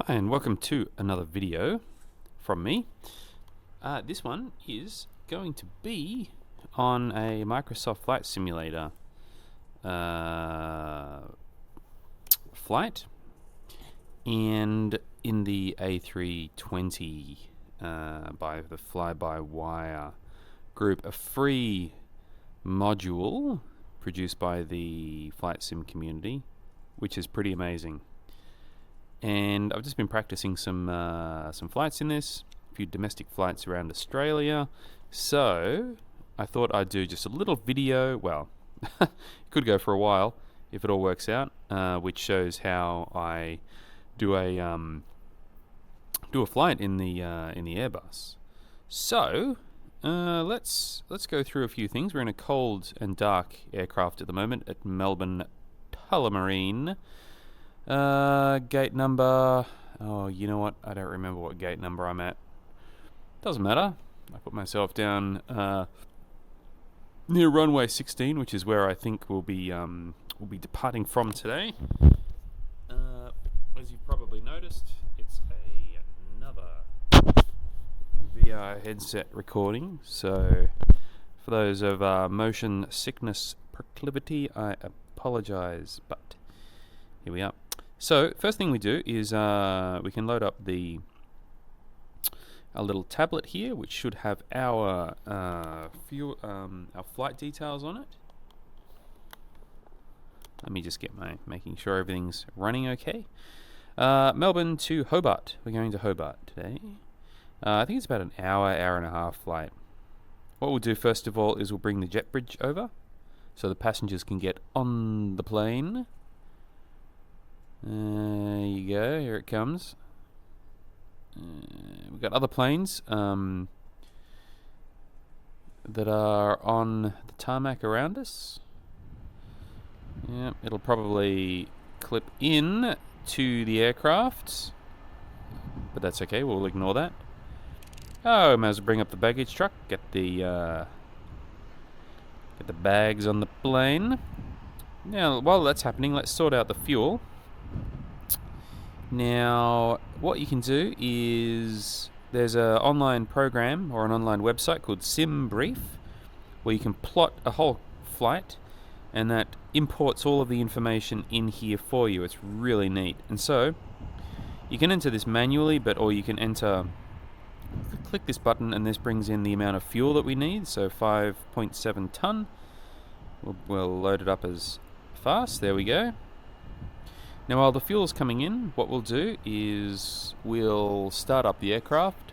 Hi and welcome to another video from me. This one is going to be on a Microsoft Flight Simulator flight, and in the A320 by the fly-by-wire group, a free module produced by the flight sim community, which is pretty amazing. And I've just been practicing some flights in this, a few domestic flights around Australia. So I thought I'd do just a little video. Well, it could go for a while if it all works out, which shows how I do a flight in the Airbus. So let's go through a few things. We're in a cold and dark aircraft at the moment at Melbourne Tullamarine. Gate number, oh, you know what, I don't remember what gate number I'm at. Doesn't matter. I put myself down near runway 16, which is where I think we'll be departing from today. As you've probably noticed, it's another VR headset recording, so for those of motion sickness proclivity, I apologize, but here we are. So first thing we do is we can load up our little tablet here, which should have our flight details on it. Let me just get making sure everything's running okay. Melbourne to Hobart. We're going to Hobart today. I think it's about an hour and a half flight. What we'll do first of all is we'll bring the jet bridge over so the passengers can get on the plane. There you go, here it comes. We've got other planes that are on the tarmac around us. Yeah, it'll probably clip in to the aircraft, but that's okay, we'll ignore that. Oh, might as well bring up the baggage truck, get the bags on the plane. Now, while that's happening, let's sort out the fuel. Now, what you can do is there's an online program or an online website called SimBrief where you can plot a whole flight, and that imports all of the information in here for you. It's really neat. And so you can enter this manually, or you can click this button and this brings in the amount of fuel that we need. So 5.7 ton. We'll load it up as fast. There we go. Now while the fuel's coming in, what we'll do is we'll start up the aircraft.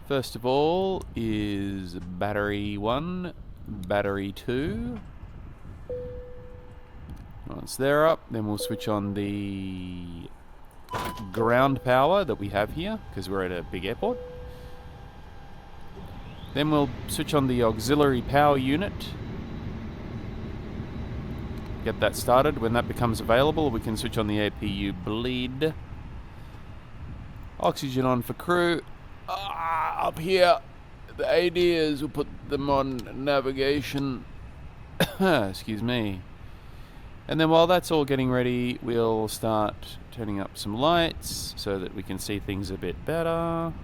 First of all is battery 1, battery 2. Once they're up, then we'll switch on the ground power that we have here, because we're at a big airport. Then we'll switch on the auxiliary power unit. Get that started. When that becomes available, we can switch on the APU bleed. Oxygen on for crew. Up here, the ADs, we'll put them on navigation. Excuse me. And then while that's all getting ready, we'll start turning up some lights so that we can see things a bit better.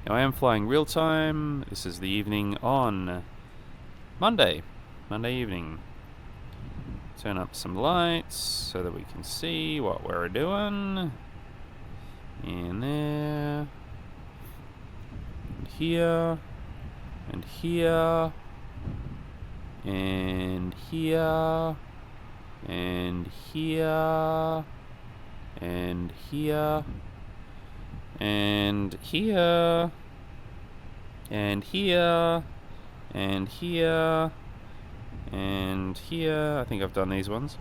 Now I am flying real time. This is the evening on Monday evening. Turn up some lights so that we can see what we're doing. In there. And here. And here. And here. And here. And here. And here. And here. And here. And here, I think I've done these ones.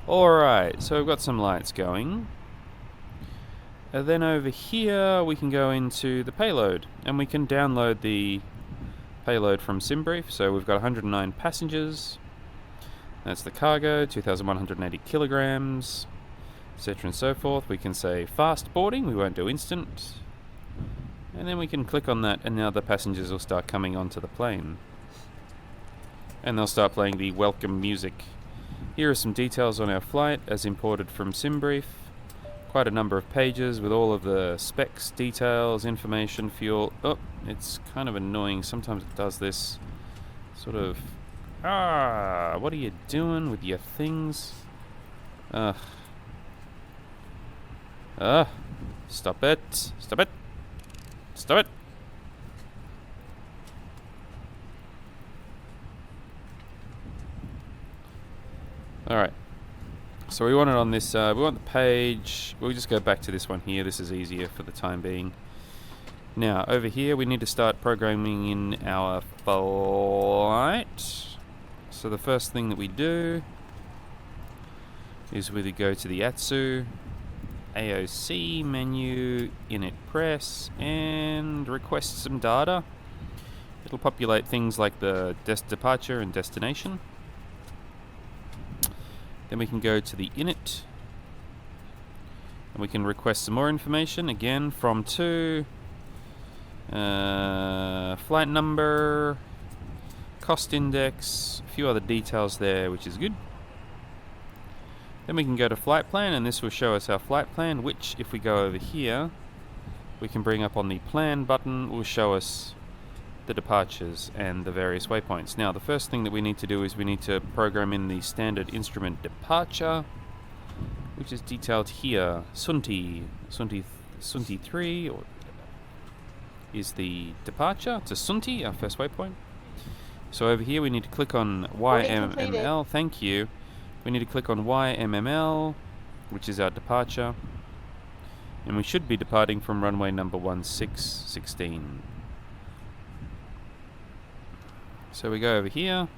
Alright, so we've got some lights going. And then over here we can go into the payload, and we can download the payload from SimBrief. So we've got 109 passengers. That's the cargo, 2,180 kilograms, etc. and so forth. We can say fast boarding, we won't do instant. And then we can click on that, and now the passengers will start coming onto the plane. And they'll start playing the welcome music. Here are some details on our flight as imported from SimBrief. quite a number of pages with all of the specs, details, information, fuel. Oh, it's kind of annoying. Sometimes it does this sort of... what are you doing with your things? Ugh. Stop it. Stop it. Stop it. Alright. So we want it on this, we want the page, we'll just go back to this one here, this is easier for the time being. Now, over here we need to start programming in our flight. So the first thing that we do is we go to the ATSU, AOC menu, init press, and request some data. It'll populate things like the departure and destination. Then we can go to the init, and we can request some more information, again, from to, flight number, cost index, a few other details there, which is good. Then we can go to flight plan, and this will show us our flight plan, which, if we go over here, we can bring up on the plan button, will show us the departures and the various waypoints. Now, the first thing that we need to do is we need to program in the standard instrument departure, which is detailed here. Sunti 3 is the departure to Sunti, our first waypoint. So over here we need to click on YMML. Thank you. We need to click on YMML, which is our departure, and we should be departing from runway number 1616. So we go over here,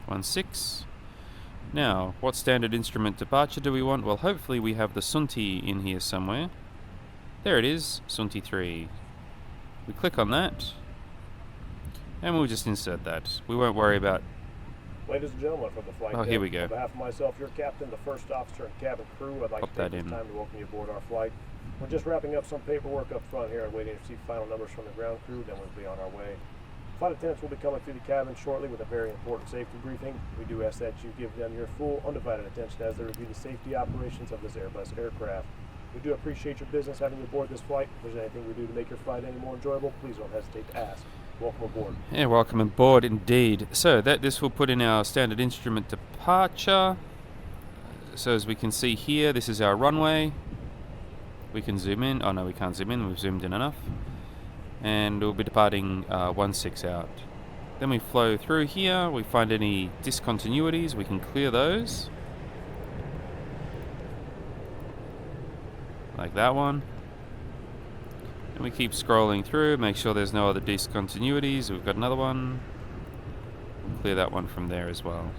16. Now, what standard instrument departure do we want? Well, hopefully we have the Sunti in here somewhere. There it is, Sunti 3. We click on that, and we'll just insert that. We won't worry about... Ladies and gentlemen, from the flight deck, here we go. On behalf of myself, your captain, the first officer, and cabin crew, I'd like to take this time to welcome you aboard our flight. We're just wrapping up some paperwork up front here and waiting to receive final numbers from the ground crew, then we'll be on our way. Flight attendants will be coming through the cabin shortly with a very important safety briefing. We do ask that you give them your full, undivided attention as they review the safety operations of this Airbus aircraft. We do appreciate your business having you aboard this flight. If there's anything we do to make your flight any more enjoyable, please don't hesitate to ask. Welcome aboard. Yeah, welcome aboard indeed. So this will put in our standard instrument departure. So as we can see here, this is our runway. We can zoom in. Oh no, we can't zoom in. We've zoomed in enough. And we'll be departing 16 out. Then we flow through here. We find any discontinuities. We can clear those. Like that one. And we keep scrolling through, make sure there's no other discontinuities. We've got another one. We'll clear that one from there as well.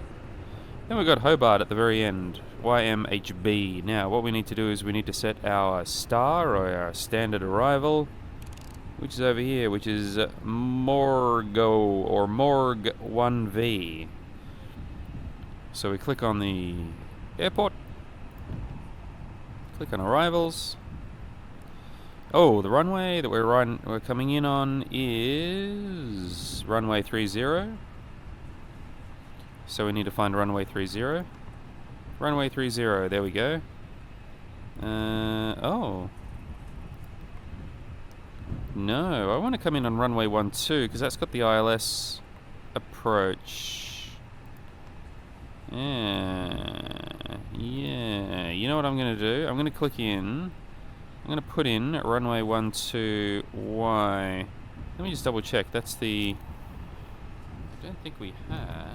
Then we've got Hobart at the very end, YMHB. Now, what we need to do is we need to set our star, or our standard arrival, which is over here, which is Morgo, or Morg 1V. So we click on the airport, click on arrivals. Oh, the runway that we're coming in on is runway 30. So we need to find runway 30. Runway 30, there we go. Oh. No, I want to come in on runway 12 because that's got the ILS approach. Yeah, you know what I'm going to do? I'm going to click in. I'm going to put in runway 12Y. Let me just double check. That's the... I don't think we have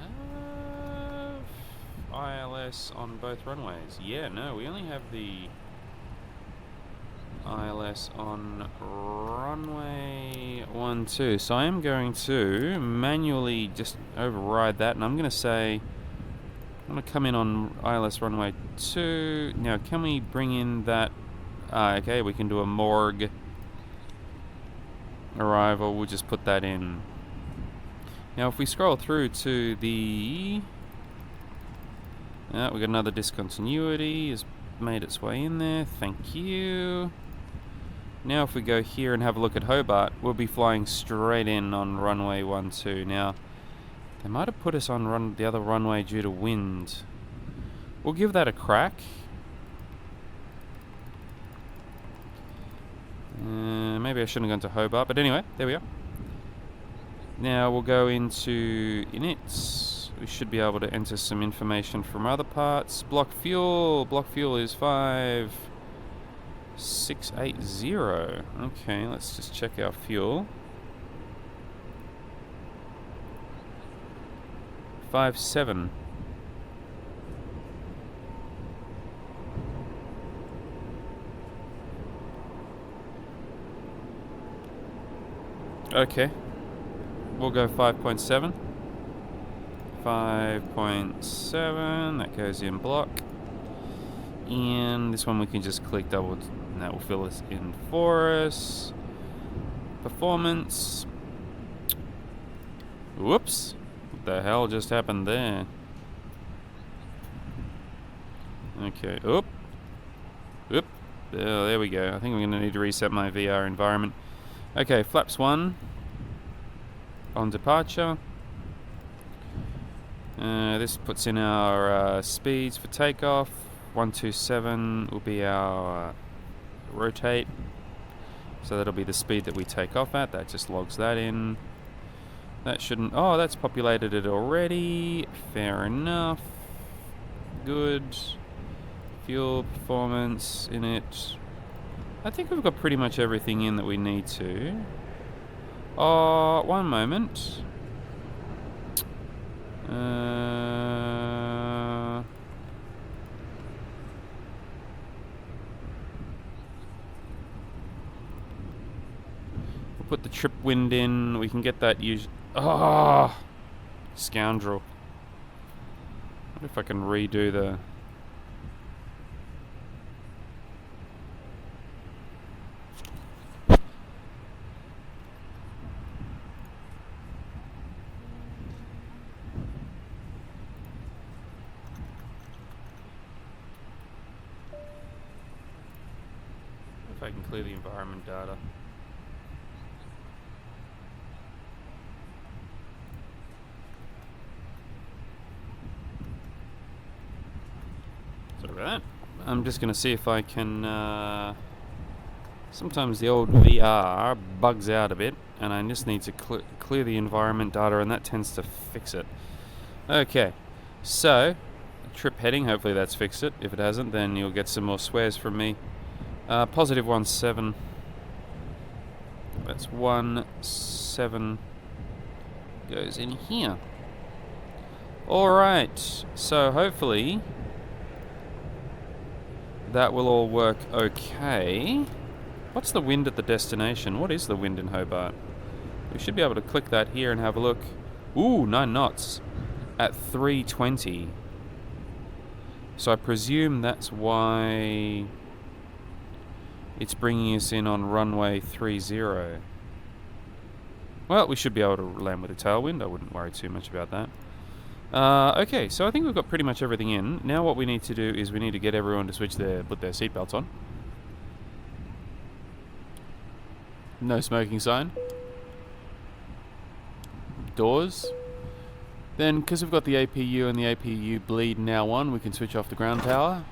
ILS on both runways. Yeah, no, we only have the ILS on runway 12. So I am going to manually just override that, and I'm going to say I'm going to come in on ILS runway 2. Now, can we bring in that? Okay, we can do a Morg arrival. We'll just put that in. Now, if we scroll through to the... we got another discontinuity. It's made its way in there. Thank you. Now, if we go here and have a look at Hobart, we'll be flying straight in on runway 12. Now, they might have put us on the other runway due to wind. We'll give that a crack. Maybe I shouldn't have gone to Hobart, but anyway, there we are. Now we'll go into inits. We should be able to enter some information from other parts. Block fuel. Block fuel is 5680. Okay, let's just check our fuel. 57. Okay. We'll go 5.7. 5.7. That goes in block. And this one we can just click double, and that will fill this in for us. Performance. Whoops. What the hell just happened there? Okay. Oop. Oop. Oh, there we go. I think I'm going to need to reset my VR environment. Okay, flaps 1. On departure. This puts in our speeds for takeoff. 127 will be our rotate. So that'll be the speed that we take off at. That just logs that in. That shouldn't... Oh, that's populated it already. Fair enough. Good. Fuel performance in it. I think we've got pretty much everything in that we need to. Oh, one moment. We'll put the trip wind in. We can get that Oh, scoundrel. I wonder if I can redo the... If I can clear the environment data. Sorry about that. I'm just going to see if I can... sometimes the old VR bugs out a bit, and I just need to clear the environment data, and that tends to fix it. Okay, so trip heading, hopefully that's fixed it. If it hasn't, then you'll get some more swears from me. Positive 17. That's 17 goes in here. Alright, so hopefully that will all work okay. What's the wind at the destination? What is the wind in Hobart? We should be able to click that here and have a look. Ooh, 9 knots at 320. So I presume that's why it's bringing us in on runway 30. Well, we should be able to land with a tailwind. I wouldn't worry too much about that. Okay, so I think we've got pretty much everything in. Now what we need to do is we need to get everyone to put their seatbelts on. No smoking sign. Doors. Then, because we've got the APU and the APU bleed now on, we can switch off the ground power.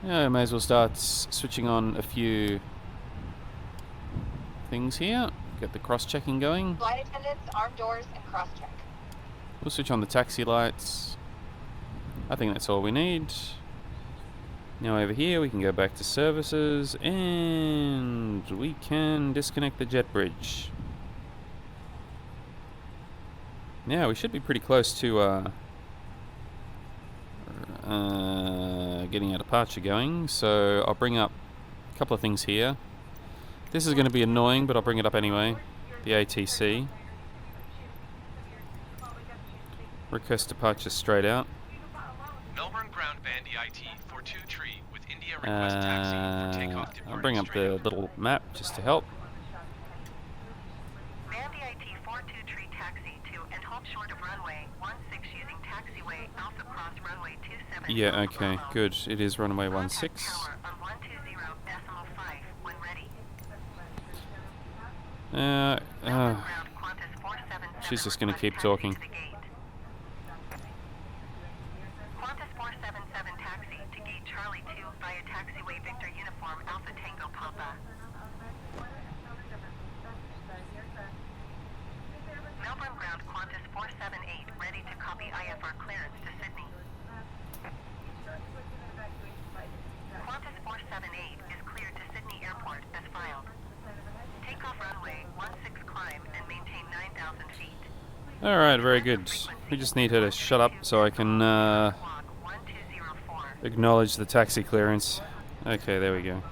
Yeah, may as well start switching on a few things here. Get the cross-checking going. Flight attendants, arm doors, and cross-check. We'll switch on the taxi lights. I think that's all we need. Now over here we can go back to services and we can disconnect the jet bridge. Now we should be pretty close to getting our departure going, so I'll bring up a couple of things here. This is going to be annoying, but I'll bring it up anyway. The ATC. Request departure straight out. Melbourne ground band EIT 42 tree with India request taxi for takeoff. I'll bring up the little map just to help. Band EIT 42 tree taxi to and hold short of runway 16 using taxiway Alpha Cross runway 27. Yeah, okay, good. It is runway 16. Tower on 120.5 when ready. She's just going to keep talking. QANTAS 477 taxi to gate Charlie 2 via taxiway Victor Uniform Alpha Tango Papa. Qantas 478 ready to copy IFR clearance to Sydney. Qantas 478 is cleared to Sydney Airport as filed. Takeoff runway 16 climb and maintain 9,000 feet. Alright, very good. We just need her to shut up so I can acknowledge the taxi clearance. Okay, there we go.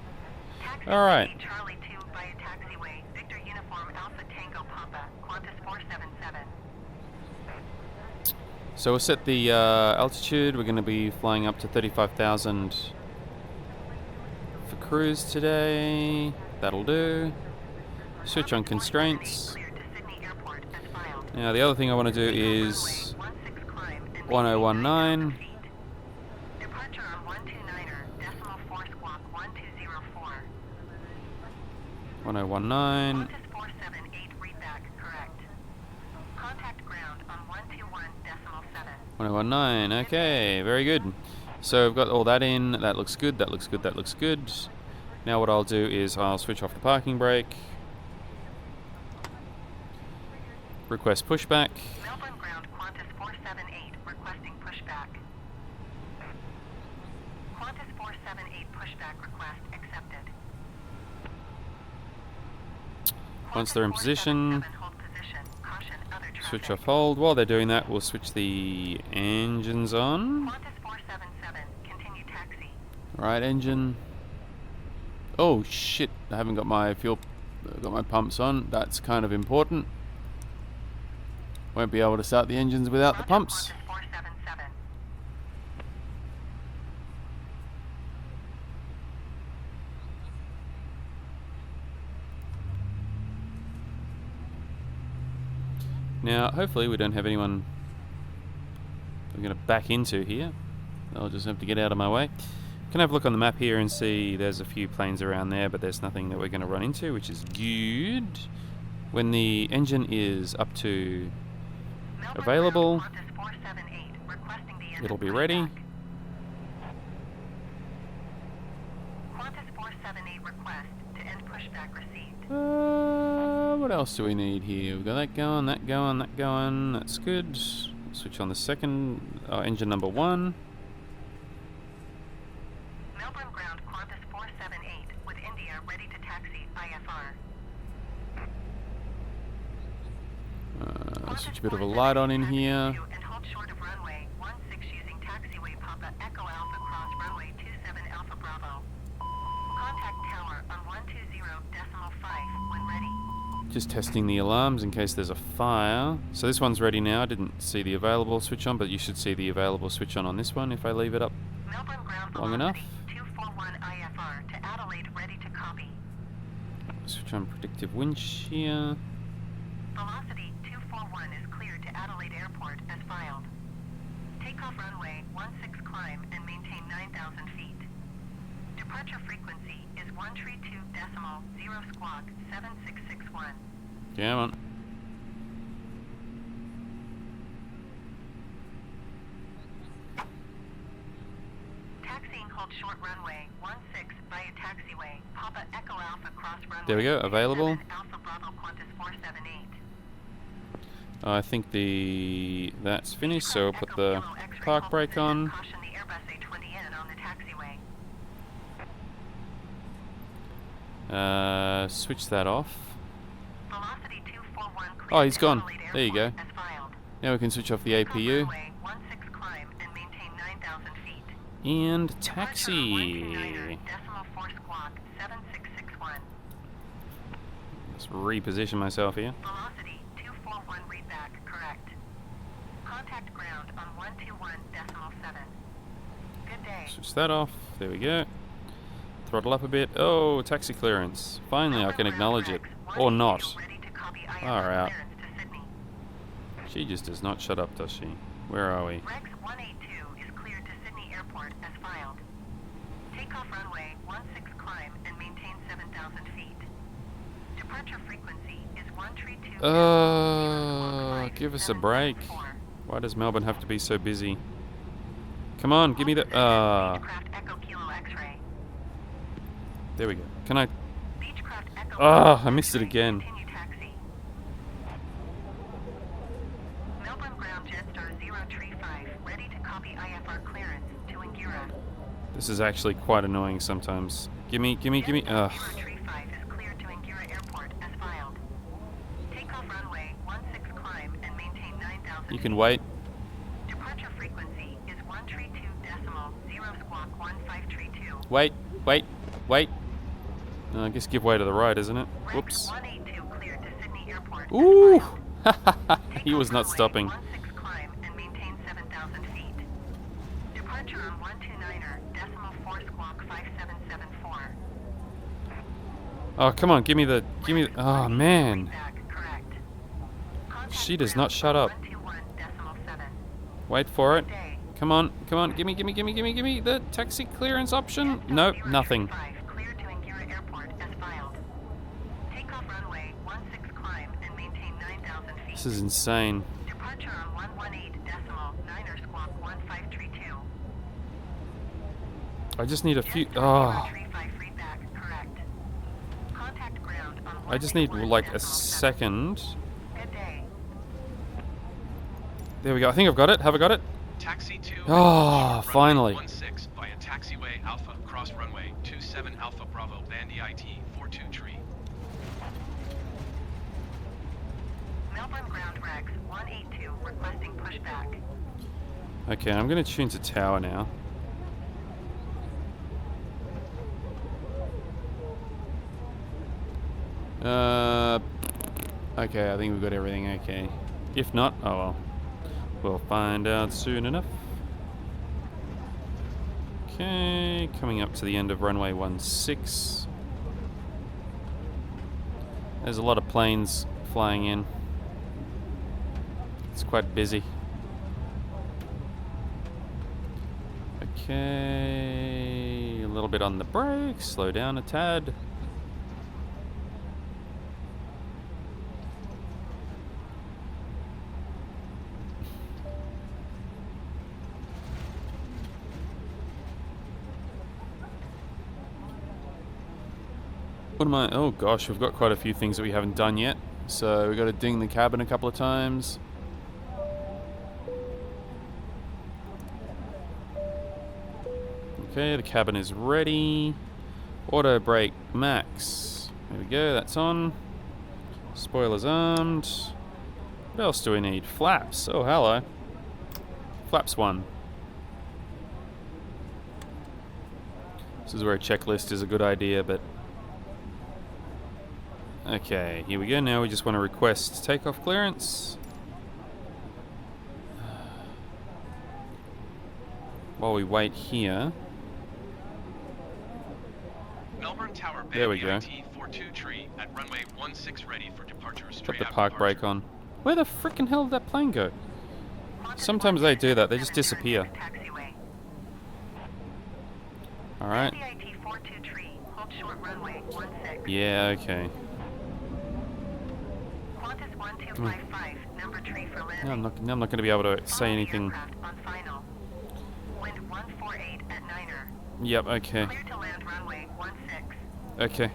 Alright. Charlie 2 via taxiway, Victor Uniform Alpha Tango Papa, Qantas 477. So we'll set the altitude. We're going to be flying up to 35,000 for cruise today. That'll do. Switch on constraints. Now the other thing I want to do is 1019. Departure on 129er, decimal 4 squawk 1204. 1019. Qantas 478 readback correct. Contact ground on 121 decimal 7. 1019. Okay, very good. So I've got all that in. That looks good. That looks good. That looks good. Now what I'll do is I'll switch off the parking brake. Request pushback. Melbourne ground Qantas 478 requesting pushback. Qantas 478 pushback request accepted. Once they're in position, Hold position. Caution other traffic. switch off hold. While they're doing that, we'll switch the engines on. Qantas 477 continue taxi. Right, engine. Oh shit! I haven't got my pumps on. That's kind of important. Won't be able to start the engines without the pumps. Qantas 477. Now, hopefully we don't have anyone we're going to back into here. I'll just have to get out of my way. Can have a look on the map here and see there's a few planes around there, but there's nothing that we're going to run into, which is good. When the engine is up to available, Qantas 478 requesting the engine it'll be ready. pushback. Qantas 478 request to end pushback received. What else do we need here? We've got that going, that going, that going. That's good. Switch on the second engine number 1. Melbourne ground Qantas 478 with India ready to taxi IFR. Switch a bit of a light on in here. And hold short of runway 16 using taxiway Papa Echo Alpha cross runway 27 Alpha Bravo. Contact tower on 120 decimal 5 when ready. Just testing the alarms in case there's a fire. So this one's ready now. I didn't see the available switch on, but you should see the available switch on this one if I leave it up Melbourne ground long enough. 241 IFR to Adelaide ready to copy. Switch on predictive wind shear. Velocity 241 is cleared to Adelaide Airport as filed. Takeoff runway 16 climb and maintain 9,000 feet. Departure frequency is 132 decimal 0 squawk 7661. Come on. Taxiing hold short runway 16 via taxiway Papa Echo Alpha cross runway. There we go, available. 27 Alpha Bravo Qantas 478. I think that's finished, so I'll put the park brake on. Caution the Airbus A320 on the taxiway. Switch that off. Velocity 241 Oh, he's gone. Adelaide There you go. Airport as filed. Now we can switch off the Takeoff APU. runway 16 climb and maintain 9,000 feet. And Departure taxi. 129er, decimal 4 squawk 7661. Let's reposition myself here. Velocity 241 readback correct. Contact ground on 121 decimal 7. Good day. Switch that off. There we go. Throttle up a bit. Oh, taxi clearance. Finally, I can acknowledge it. Or not. Ready to copy Far out. clearance to Sydney. She just does not shut up, does she? Where are we? Rex 182 is cleared to Sydney Airport as filed. Takeoff runway 16 climb and maintain 7,000 feet. Departure frequency is 132. Give us a break. Why does Melbourne have to be so busy? Come on, give me the... Beechcraft Echo Kilo X-ray. There we go. Can I... Beechcraft Echo Ah, Kilo I missed it X-ray. again. Continue taxi. This is actually quite annoying sometimes. Gimme. Ugh. Tree 5 is cleared to Angira Airport as filed. Takeoff runway 16 climb and maintain 9,000 You can wait. Departure frequency is 132.0 squawk 1532. Wait. I guess give way to the right, isn't it? Whoops. 182 cleared to Sydney Airport. Ooh! He was not stopping. 16 climb and maintain 7,000 feet. Departure on 129er, decimal 4 squawk 5774. Oh, come on, give me the, oh man. Feedback correct. Contact She does not ground shut on up. 121.7. Wait for it. Day. Come on, gimme the taxi clearance option. Nope, nothing. 5 cleared to Angira Airport as filed. Takeoff runway 16 climb and maintain 9,000 feet. This is insane. Departure on 118.9er squawk 1532. I just need a few, Tree 5 feedback correct. Contact ground on I just need like a 161.7. second. Good day. There we go, I think I've got it. Have I got it? Taxi 2. Oh, finally. 16 via taxiway Alpha cross runway 27 Alpha Bravo Bandy IT 42 tree. Melbourne ground Rex 182 requesting pushback. Okay, I'm gonna tune to tower now. Okay, I think we've got everything okay. If not, oh well. We'll find out soon enough. Okay, coming up to the end of runway 16. There's a lot of planes flying in. It's quite busy. Okay, a little bit on the brakes, slow down a tad. What am I? Oh gosh, we've got quite a few things that we haven't done yet. So we've got to ding the cabin a couple of times. Okay, the cabin is ready. Auto brake max. There we go, that's on. Spoilers armed. What else do we need? Flaps. Oh, hello. Flaps 1. This is where a checklist is a good idea, but... Okay, here we go. Now we just want to request takeoff clearance. While we wait here... Melbourne Tower There we Bandy go. IT 42 tree at runway 16 ready for departure. Put Straight the out park departure. brake on. Where the frickin' hell did that plane go? Sometimes they do that. They just disappear. Taxiway. Alright. CIT 42 tree, hold short runway 16. Yeah, okay. QANTAS 1255, number tree for landing. Now I'm not going to be able to say Follow the anything. aircraft on final. Wind 148 at 9er. Yep, okay. Clear to land runway 16. Okay.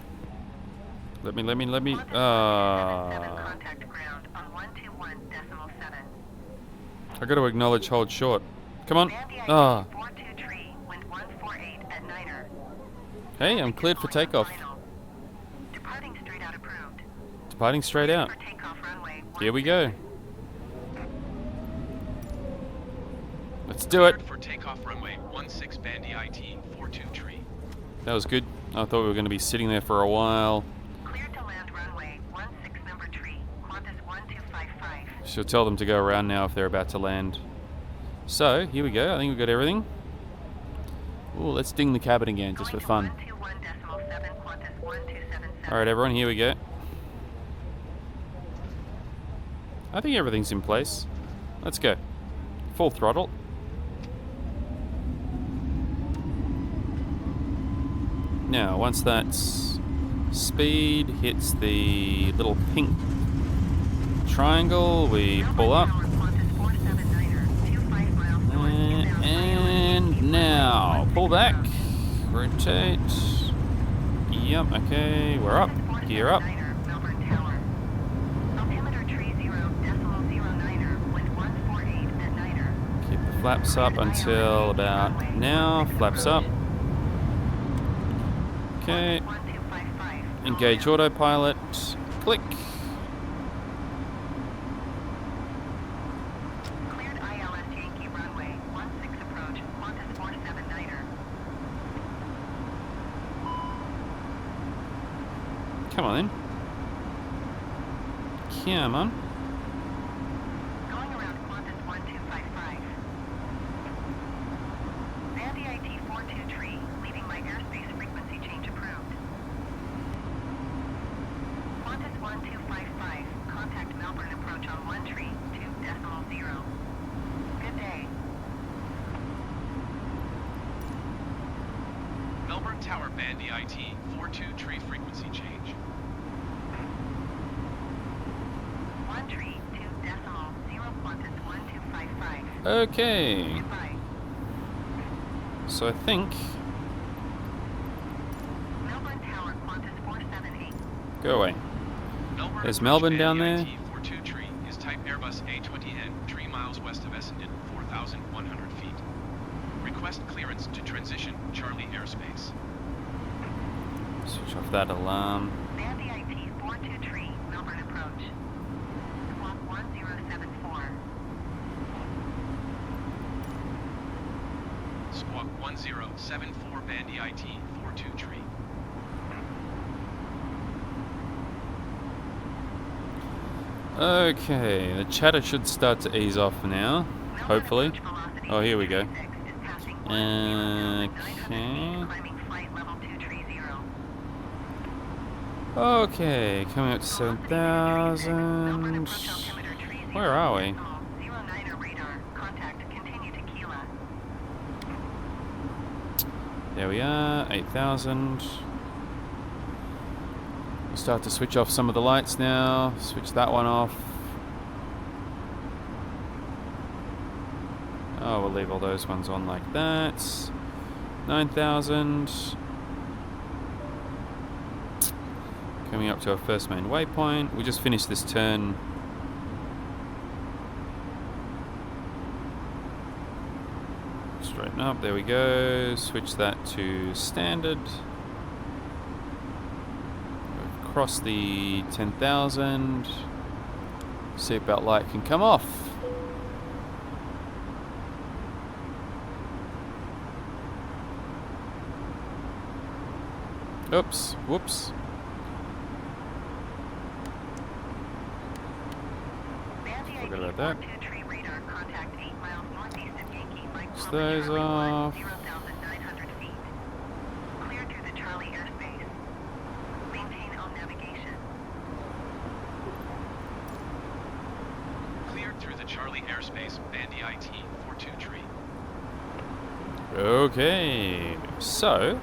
Let me, QANTAS 177 contact ground on 121.7. I got to acknowledge hold short. Come on. Bandy IT Ah. 42 tree, wind 148 at 9er. Hey, I'm cleared for takeoff. Final. Departing straight out approved. Departing straight out. For takeoff runway Here we go. Let's do it. Cleared for takeoff runway 16 Bandy IT 42 tree. That was good. I thought we were going to be sitting there for a while. Clear to land runway 16 number tree, QANTAS 1255. She'll tell them to go around now if they're about to land. So, here we go. I think we've got everything. Ooh, let's ding the cabin again, just for fun. 121.7, QANTAS 1277. Alright, everyone, here we go. I think everything's in place. Let's go. Full throttle. Now, once that speed hits the little pink triangle, we pull up. And now, pull back, rotate. Yep, okay, we're up. Gear up. Keep the flaps up until about now. Flaps up. Okay. Qantas 1255. Engage autopilot. Click. Cleared ILS Yankee runway 16 approach. Qantas 47 Come on then. Come on. Going around Qantas 1255. Vandy IT 42 leaving my airspace frequency change approved. Qantas 1255, contact Melbourne approach on 132.0. Good day. Melbourne Tower Bandy IT 42 frequency change. 132.0 Qantas 1255. Okay. Goodbye. So I think. Melbourne Tower Qantas 478. Go away. Melbourne There's approach Melbourne down Bandy there. IT 42 is type Airbus A320 3 miles west of Essendon, 4,100 feet. Request clearance to transition Charlie airspace. Switch off that alarm. Vandy IT 423, Melbourne approach. Squawk 1074. Squawk 1074 Bandy IT 423. Okay, the chatter should start to ease off now. Melbourne Hopefully. approach velocity Oh, here we go. 36 is passing 1,900 feet, Okay. climbing flight level 230. Okay, coming up to Melbourne 7,000. approach altimeter 30 Where are we? 09er radar. Contact continue to Kila. There we are, 8,000. We'll start to switch off some of the lights now. Switch that one off. Oh, we'll leave all those ones on like that. 9,000. Coming up to our first main waypoint. We just finished this turn. Straighten up, there we go. Switch that to standard. Across the 10,000. Seatbelt light can come off. Oops, whoops. Forgot about that. Switch those off. 0,900 feet. Clear through the Charlie airspace. Maintain on navigation. Cleared through the Charlie airspace Bandy IT 423. Okay, so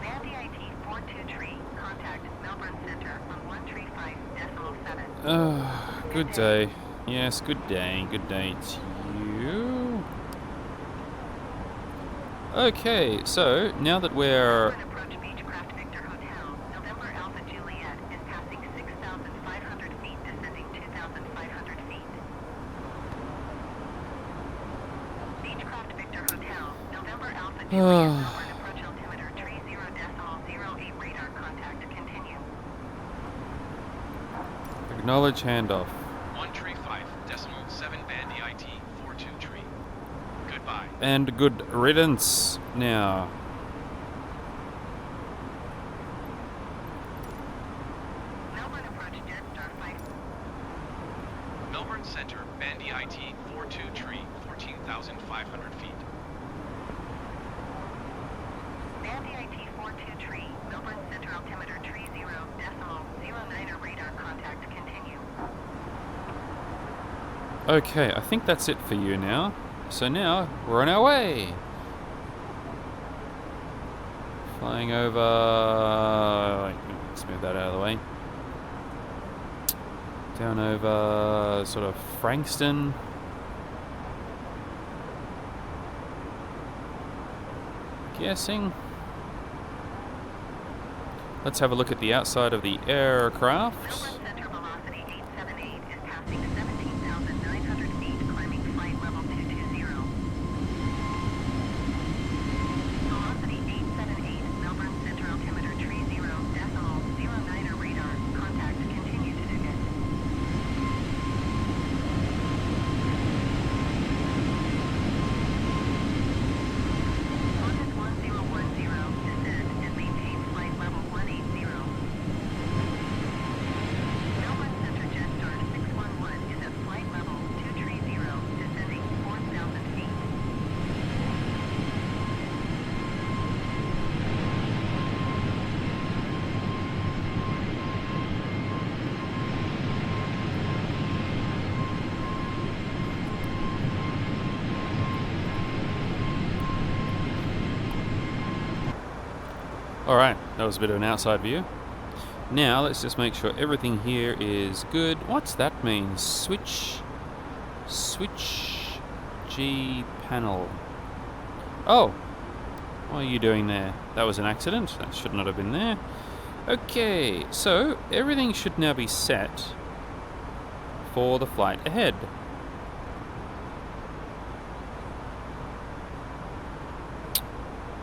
Bandy IT 423. Contact Melbourne Center on 135.7. good day. Yes, good day. Good day to you. Okay, so now that we're Melbourne approach Beechcraft Victor Hotel. November Alpha Juliet is passing 6,500 feet, descending 2,500 feet. Beechcraft Victor Hotel. November Alpha Juliet. Melbourne approach altimeter 30.08 radar. Contact continue. acknowledge handoff. 135.7 Bandy IT 423. Goodbye. And good riddance now. Melbourne approach Jetstar 5. Melbourne Center Bandy IT 423, 14,500 feet. Bandy IT 423. Melbourne Center altimeter 30.09er radar. Contact continue. Okay, I think that's it for you now. So now we're on our way. Flying over. Let's move that out of the way. Down over sort of Frankston. Guessing. Let's have a look at the outside of the aircraft. Melbourne Center velocity 878 is passing 17,900 feet, climbing flight level 220. Velocity 878, Melbourne Center altimeter 30.09 Alright, that was a bit of an outside view. Now let's just make sure everything here is good. What's that mean? Switch G panel. Oh, what are you doing there? That was an accident. That should not have been there. Okay, so everything should now be set for the flight ahead.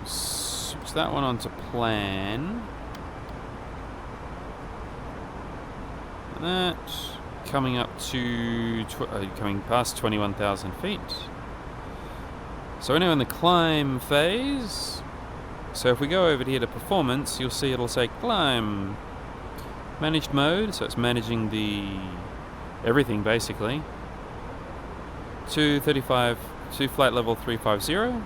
Switch that one onto plan. That coming up to coming past 21,000 feet. So we're now in the climb phase. So if we go over here to performance, you'll see it'll say climb. Managed mode, so it's managing everything basically. 235 to flight level 350.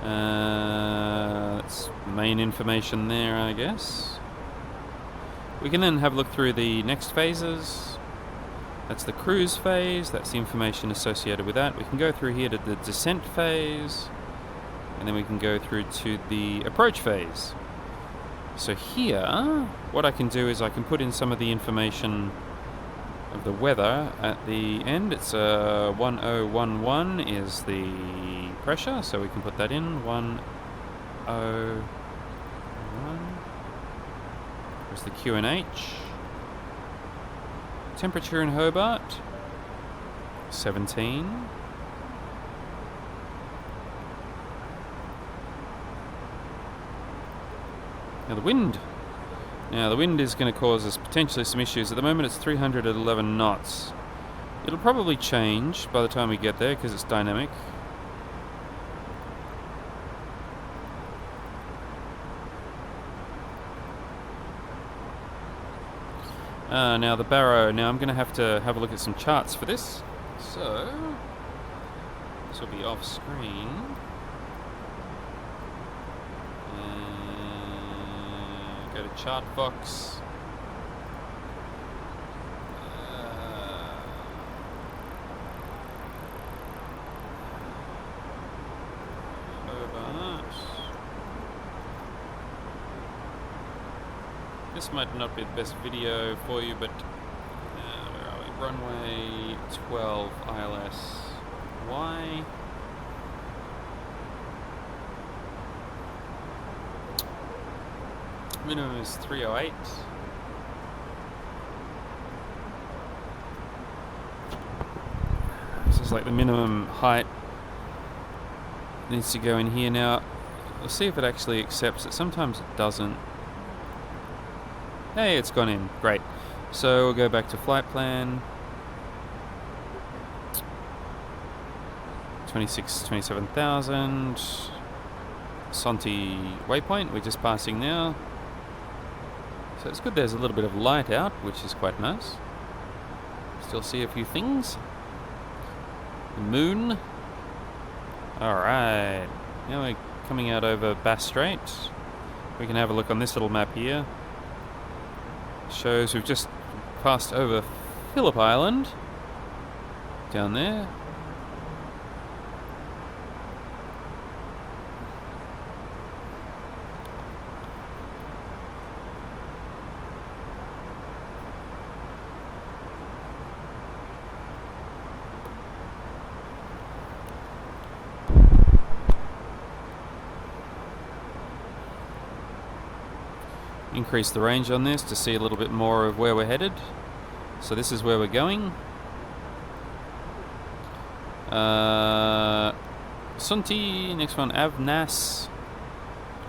That's main information there, I guess. We can then have a look through the next phases. That's the cruise phase, that's the information associated with that. We can go through here to the descent phase, and then we can go through to the approach phase. So here, what I can do is I can put in some of the information of the weather at the end. It's 1011 is the pressure, so we can put that in. 1011. There's the QNH. Temperature in Hobart, 17. Now the wind. Now the wind is going to cause us potentially some issues. At the moment it's 311 knots. It'll probably change by the time we get there because it's dynamic. Now the Barrow. Now I'm going to have a look at some charts for this. So this will be off screen. Go to chart box. Hobart. This might not be the best video for you, but where are we? Runway 12 ILS Y. Minimum is 308. This is like the minimum height. Needs to go in here now. We'll see if it actually accepts it. Sometimes it doesn't. Hey, it's gone in. Great. So we'll go back to flight plan. 27,000. Santi waypoint, we're just passing now. So it's good there's a little bit of light out, which is quite nice. Still see a few things. The moon. Alright. Now we're coming out over Bass Strait. We can have a look on this little map here. Shows we've just passed over Phillip Island. Down there. Increase the range on this to see a little bit more of where we're headed. So this is where we're going. Sunti, next one Avnas,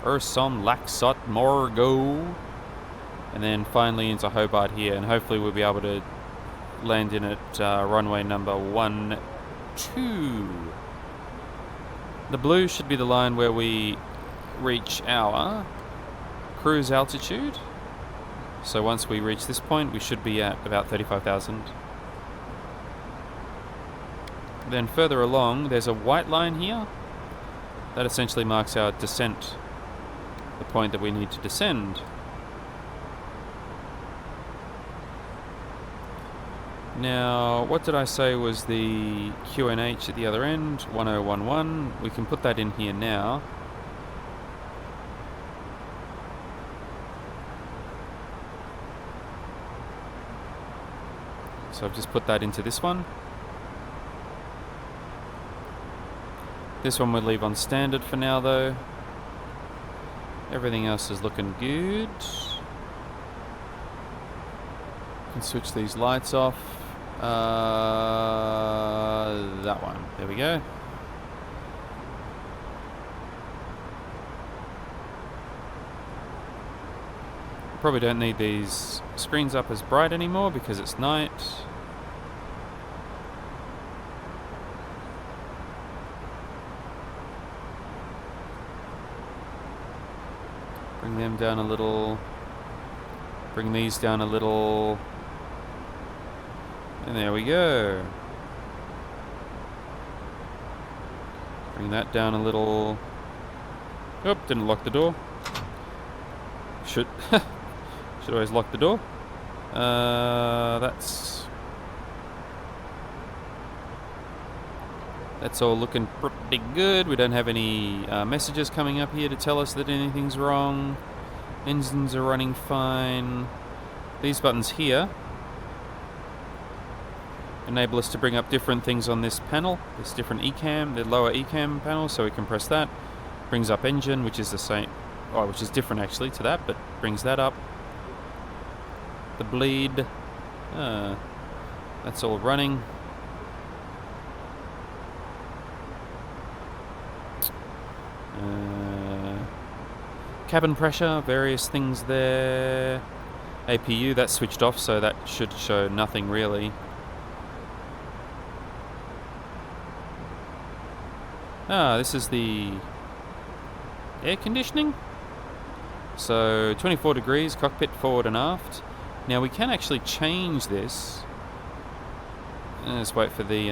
Ursom, Laxot, Morgo, and then finally into Hobart here, and hopefully we'll be able to land in at runway number 12. The blue should be the line where we reach our cruise altitude. So once we reach this point, we should be at about 35,000. Then further along, there's a white line here. That essentially marks our descent, the point that we need to descend. Now, what did I say was the QNH at the other end? 1011. We can put that in here now. So I've just put that into this one. This one we'll leave on standard for now though. Everything else is looking good. Can switch these lights off. That one. There we go. Probably don't need these screens up as bright anymore because it's night. Bring them down a little. Bring these down a little. And there we go. Bring that down a little. Oh, didn't lock the door. Should always lock the door. That's all looking pretty good. We don't have any messages coming up here to tell us that anything's wrong. Engines are running fine. These buttons here enable us to bring up different things on this panel, this different ECAM, the lower ECAM panel, so we can press that. Brings up engine, which is the same, which is different actually to that, but brings that up. The bleed, that's all running. Cabin pressure, various things there. APU, that's switched off, so that should show nothing really. This is the air conditioning. So 24 degrees, cockpit forward and aft. Now we can actually change this. Let's wait for the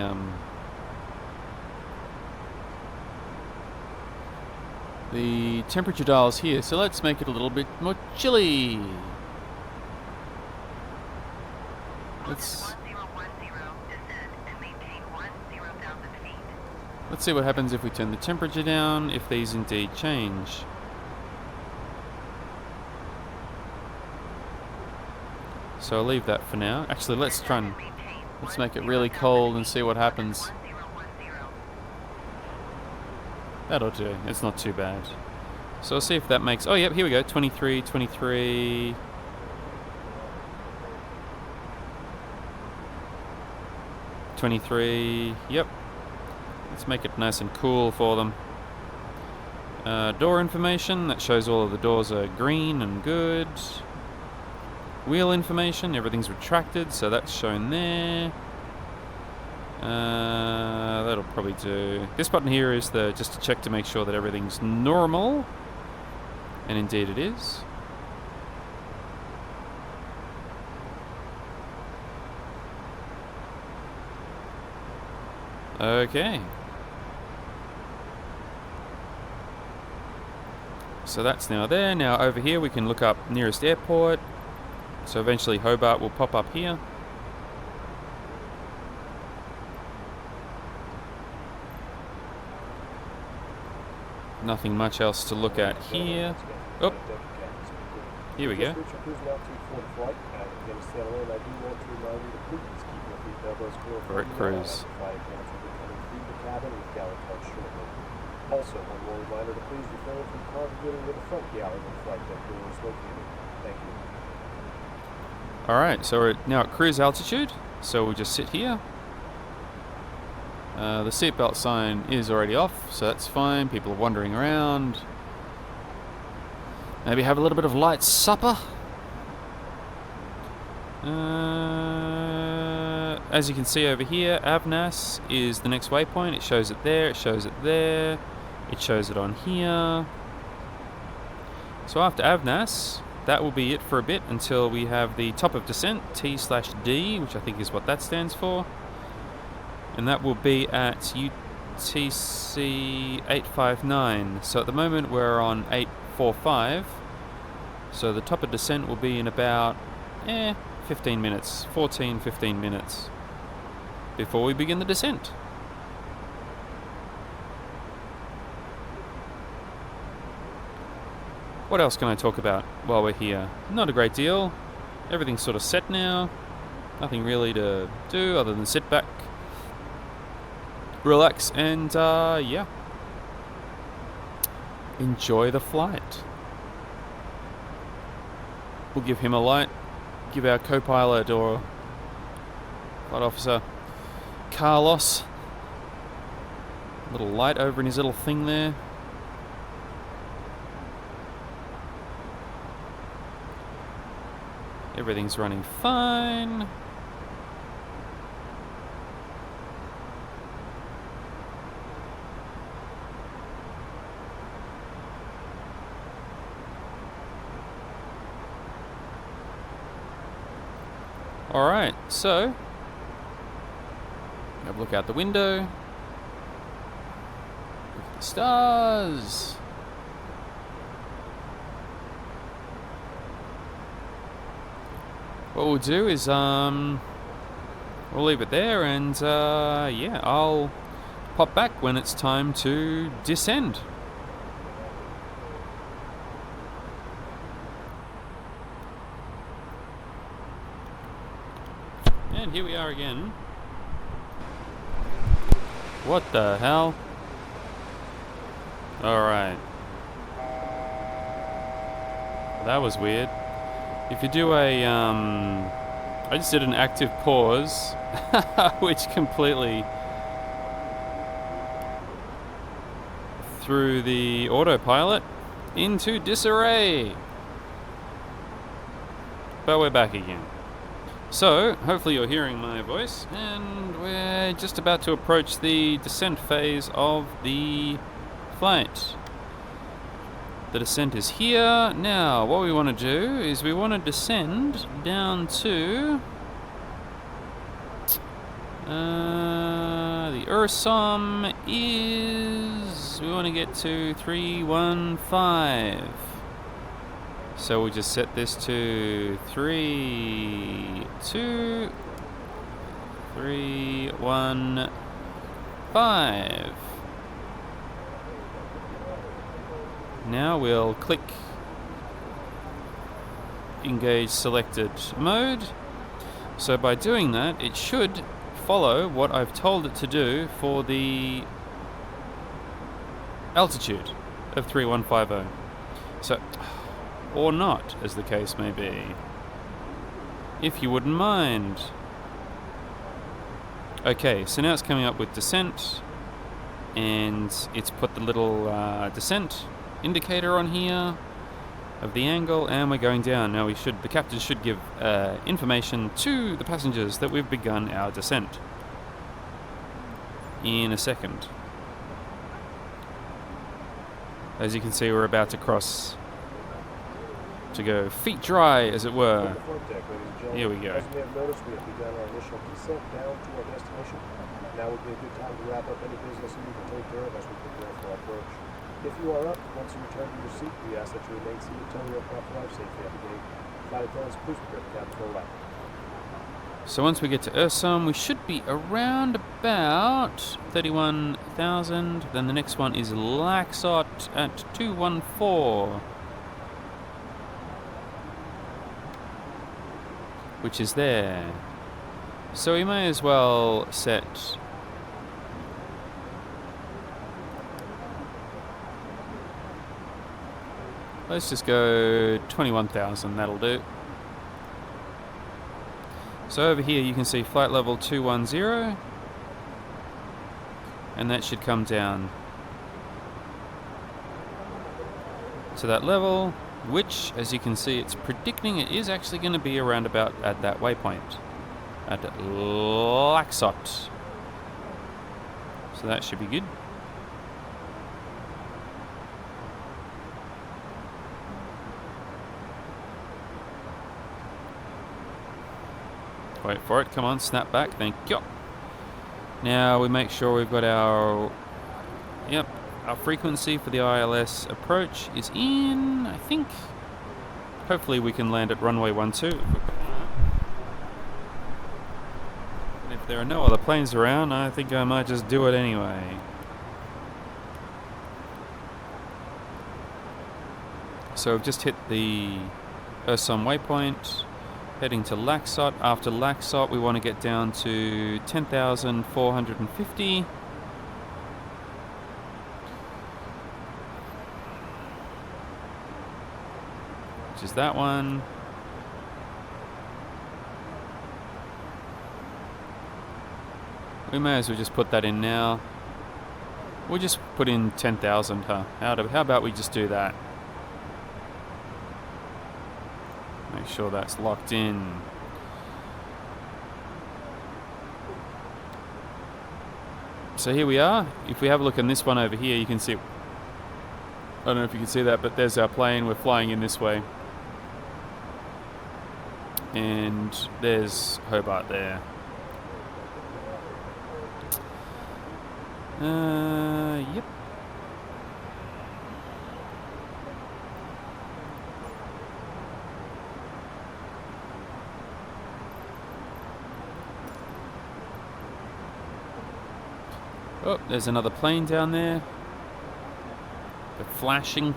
temperature dials here. So let's make it a little bit more chilly. Let's see what happens if we turn the temperature down, if these indeed change. So I'll leave that for now. Actually, let's make it really cold and see what happens. That'll do. It's not too bad. So I'll see if that makes... Oh, yep, here we go. 23, 23... 23... Yep. Let's make it nice and cool for them. Door information. That shows all of the doors are green and good. Wheel information. Everything's retracted, so that's shown there. That'll probably do. This button here is just to check to make sure that everything's normal. And indeed it is. Okay. So that's now there. Now over here we can look up nearest airport. So eventually Hobart will pop up here. Nothing much else to look at here. Oh, here we go. We're at cruise. Also, one more reminder to please refrain from congregating with the front galley when flight deck door is located. Thank you. Alright, so we're now at cruise altitude. So we'll just sit here. The seatbelt sign is already off, so that's fine. People are wandering around. Maybe have a little bit of light supper. As you can see over here, Avnas is the next waypoint. It shows it there, it shows it there, it shows it on here. So after Avnas, that will be it for a bit until we have the top of descent, T/D, which I think is what that stands for. And that will be at UTC 859. So at the moment we're on 845. So the top of descent will be in about 15 minutes, 15 minutes before we begin the descent. What else can I talk about while we're here? Not a great deal. Everything's sort of set now. Nothing really to do other than sit back, relax, and yeah, enjoy the flight. We'll give him a light, give our co-pilot or flight officer Carlos a little light over in his little thing there. Everything's running fine. Alright, so have a look out the window. Look at the stars. What we'll do is we'll leave it there, and yeah, I'll pop back when it's time to descend. And here we are again. What the hell? Alright. That was weird. If you do a, I just did an active pause, which completely threw the autopilot into disarray. But we're back again. So, hopefully you're hearing my voice, and we're just about to approach the descent phase of the flight. The descent is here. Now, what we want to do is we want to descend down to the URSOM is, we want to get to 315. So we'll just set this to 315. Now we'll click engage selected mode. So by doing that, it should follow what I've told it to do for the altitude of 3150. So, or not, as the case may be, if you wouldn't mind. Okay, so now it's coming up with descent, and it's put the little descent indicator on here of the angle, and we're going down. Now the captain should give information to the passengers that we've begun our descent in a second. As you can see, we're about to cross, to go feet dry, as it were. Here we go. As you may have noticed, we have begun our initial descent down to our destination. Now would be a good time to wrap up any business you need to take care of as we prepare for our approach. If you are up, once you return to your seat, we ask that you remain seated until your aircraft arrives safely at the gate. Flight attendants, please prepare the cabin for arrival. So once we get to URSOM, we should be around about 31,000. Then the next one is Laxot at 214. Which is there. So we may as well set let's just go 21,000, that'll do. So over here you can see flight level 210, and that should come down to that level, which, as you can see, it's predicting it is actually going to be around about at that waypoint, at Laxot. So that should be good. Wait for it, come on, snap back, thank you. Now we make sure we've got our, our frequency for the ILS approach is in, I think. Hopefully we can land at runway 12. And if there are no other planes around, I think I might just do it anyway. So we've just hit the URSOM waypoint. Heading to Laxot. After Laxot, we want to get down to 10,450. Which is that one. We may as well just put that in now. We'll just put in 10,000, huh? How about we just do that? Make sure that's locked in. So here we are. If we have a look on this one over here, you can see... I don't know if you can see that, but there's our plane. We're flying in this way. And there's Hobart there. Yep. Oh, there's another plane down there. They're flashing.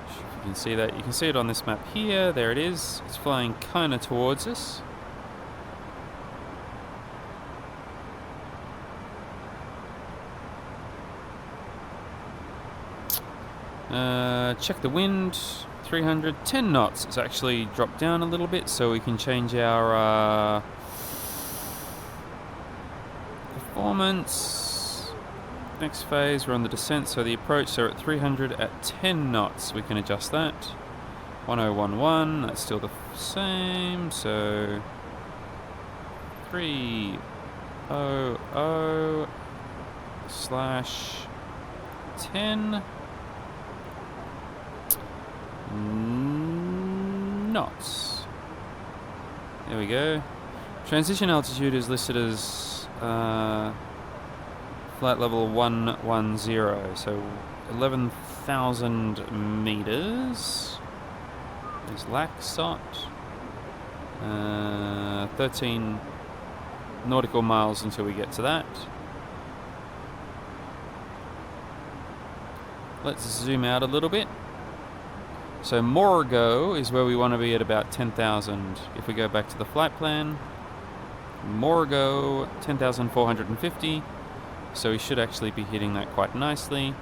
If you can see that. You can see it on this map here. There it is. It's flying kind of towards us. Check the wind. 310 knots. It's actually dropped down a little bit, so we can change our performance. Next phase, we're on the descent, so the approach, so at 300 at 10 knots. We can adjust that. 1011, that's still the same, so 300/10 knots. There we go. Transition altitude is listed as flight level 110, so 11,000 meters. There's Laxot. 13 nautical miles until we get to that. Let's zoom out a little bit. So Morgo is where we want to be at about 10,000. If we go back to the flight plan, Morgo 10,450. So we should actually be hitting that quite nicely.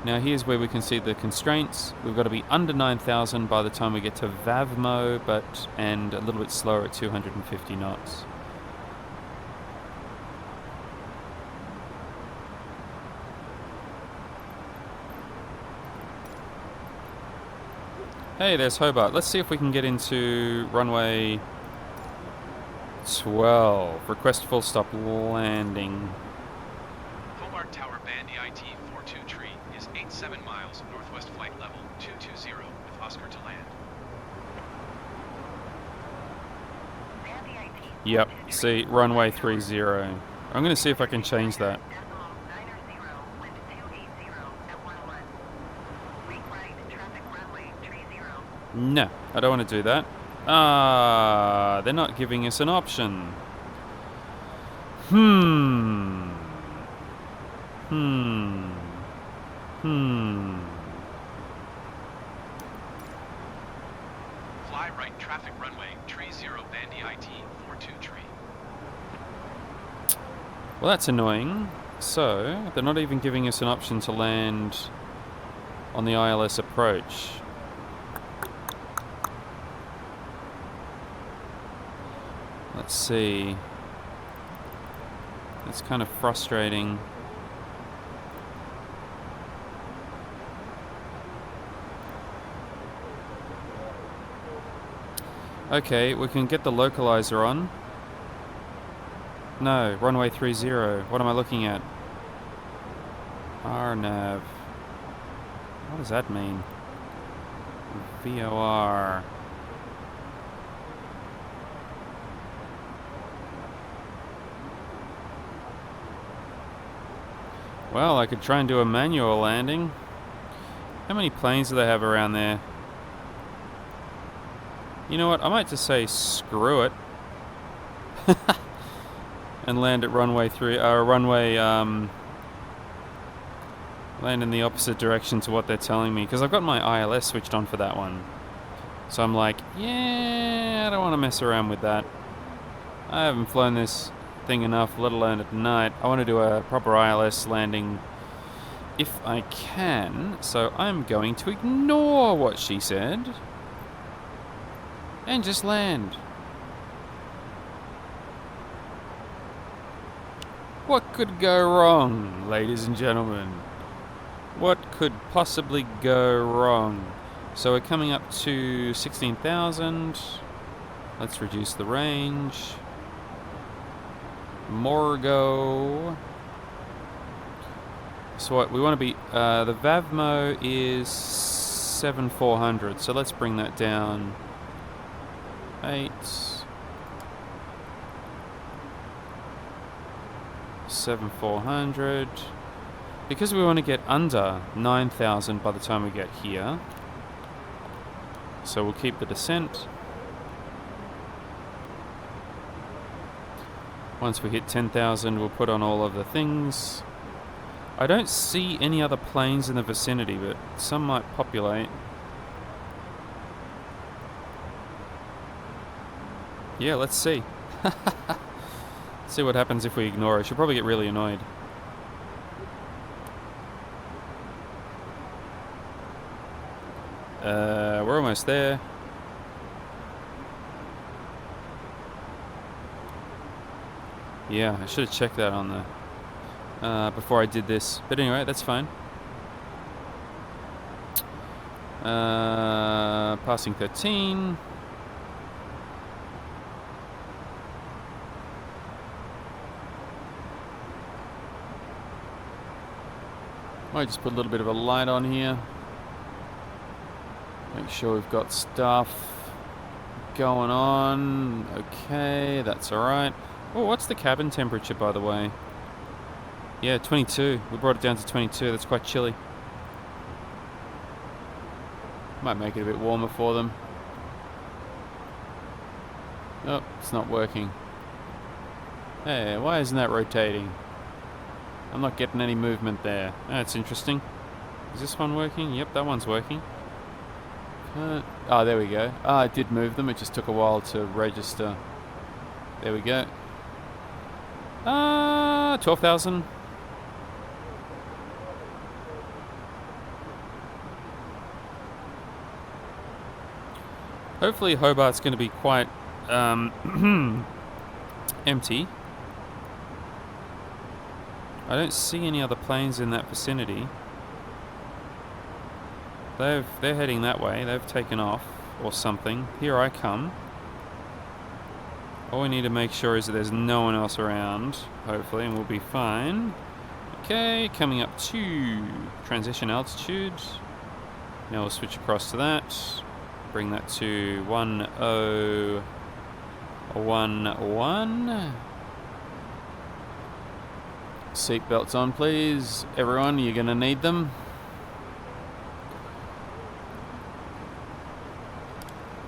Now here's where we can see the constraints. We've got to be under 9,000 by the time we get to Vavmo, and a little bit slower at 250 knots. Hey, there's Hobart. Let's see if we can get into runway 12. Request full stop landing. Hobart Tower Band EIT 42 tree is 87 miles northwest flight level 220 with Oscar to land. Yep, see, runway 30. I'm going to see if I can change that. No, I don't want to do that. They're not giving us an option. Fly right traffic runway 30 band EIT 42 tree. Well, that's annoying. So, they're not even giving us an option to land on the ILS approach. Let's see. It's kind of frustrating. Okay, we can get the localizer on. No, runway 30. What am I looking at? RNAV. What does that mean? VOR. Well, I could try and do a manual landing. How many planes do they have around there? You know what? I might just say screw it. And land at runway 3, land in the opposite direction to what they're telling me, because I've got my ILS switched on for that one. So I'm like, yeah, I don't want to mess around with that. I haven't flown this thing enough, let alone at night. I want to do a proper ILS landing if I can. So I'm going to ignore what she said and just land. What could go wrong, ladies and gentlemen? What could possibly go wrong? So we're coming up to 16,000. Let's reduce the range. Morgo. So what we want to be, the VAVMO is 7,400. So let's bring that down. 8. 7,400. Because we want to get under 9,000 by the time we get here. So we'll keep the descent. Once we hit 10,000, we'll put on all of the things. I don't see any other planes in the vicinity, but some might populate. Yeah, let's see. See what happens if we ignore it. She'll probably get really annoyed. We're almost there. Yeah, I should have checked that on the before I did this. But anyway, that's fine. Passing 13. Might just put a little bit of a light on here. Make sure we've got stuff going on. Okay, that's alright. Oh, what's the cabin temperature, by the way? Yeah, 22. We brought it down to 22. That's quite chilly. Might make it a bit warmer for them. Oh, it's not working. Hey, why isn't that rotating? I'm not getting any movement there. That's interesting. Is this one working? Yep, that one's working. Oh, there we go. Ah, it did move them. It just took a while to register. There we go. 12,000. Hopefully Hobart's going to be quite empty. I don't see any other planes in that vicinity. They're heading that way. They've taken off or something. Here I come. All we need to make sure is that there's no one else around, hopefully, and we'll be fine. Okay, coming up to transition altitude. Now we'll switch across to that. Bring that to 1011. Seatbelts on, please. Everyone, you're going to need them.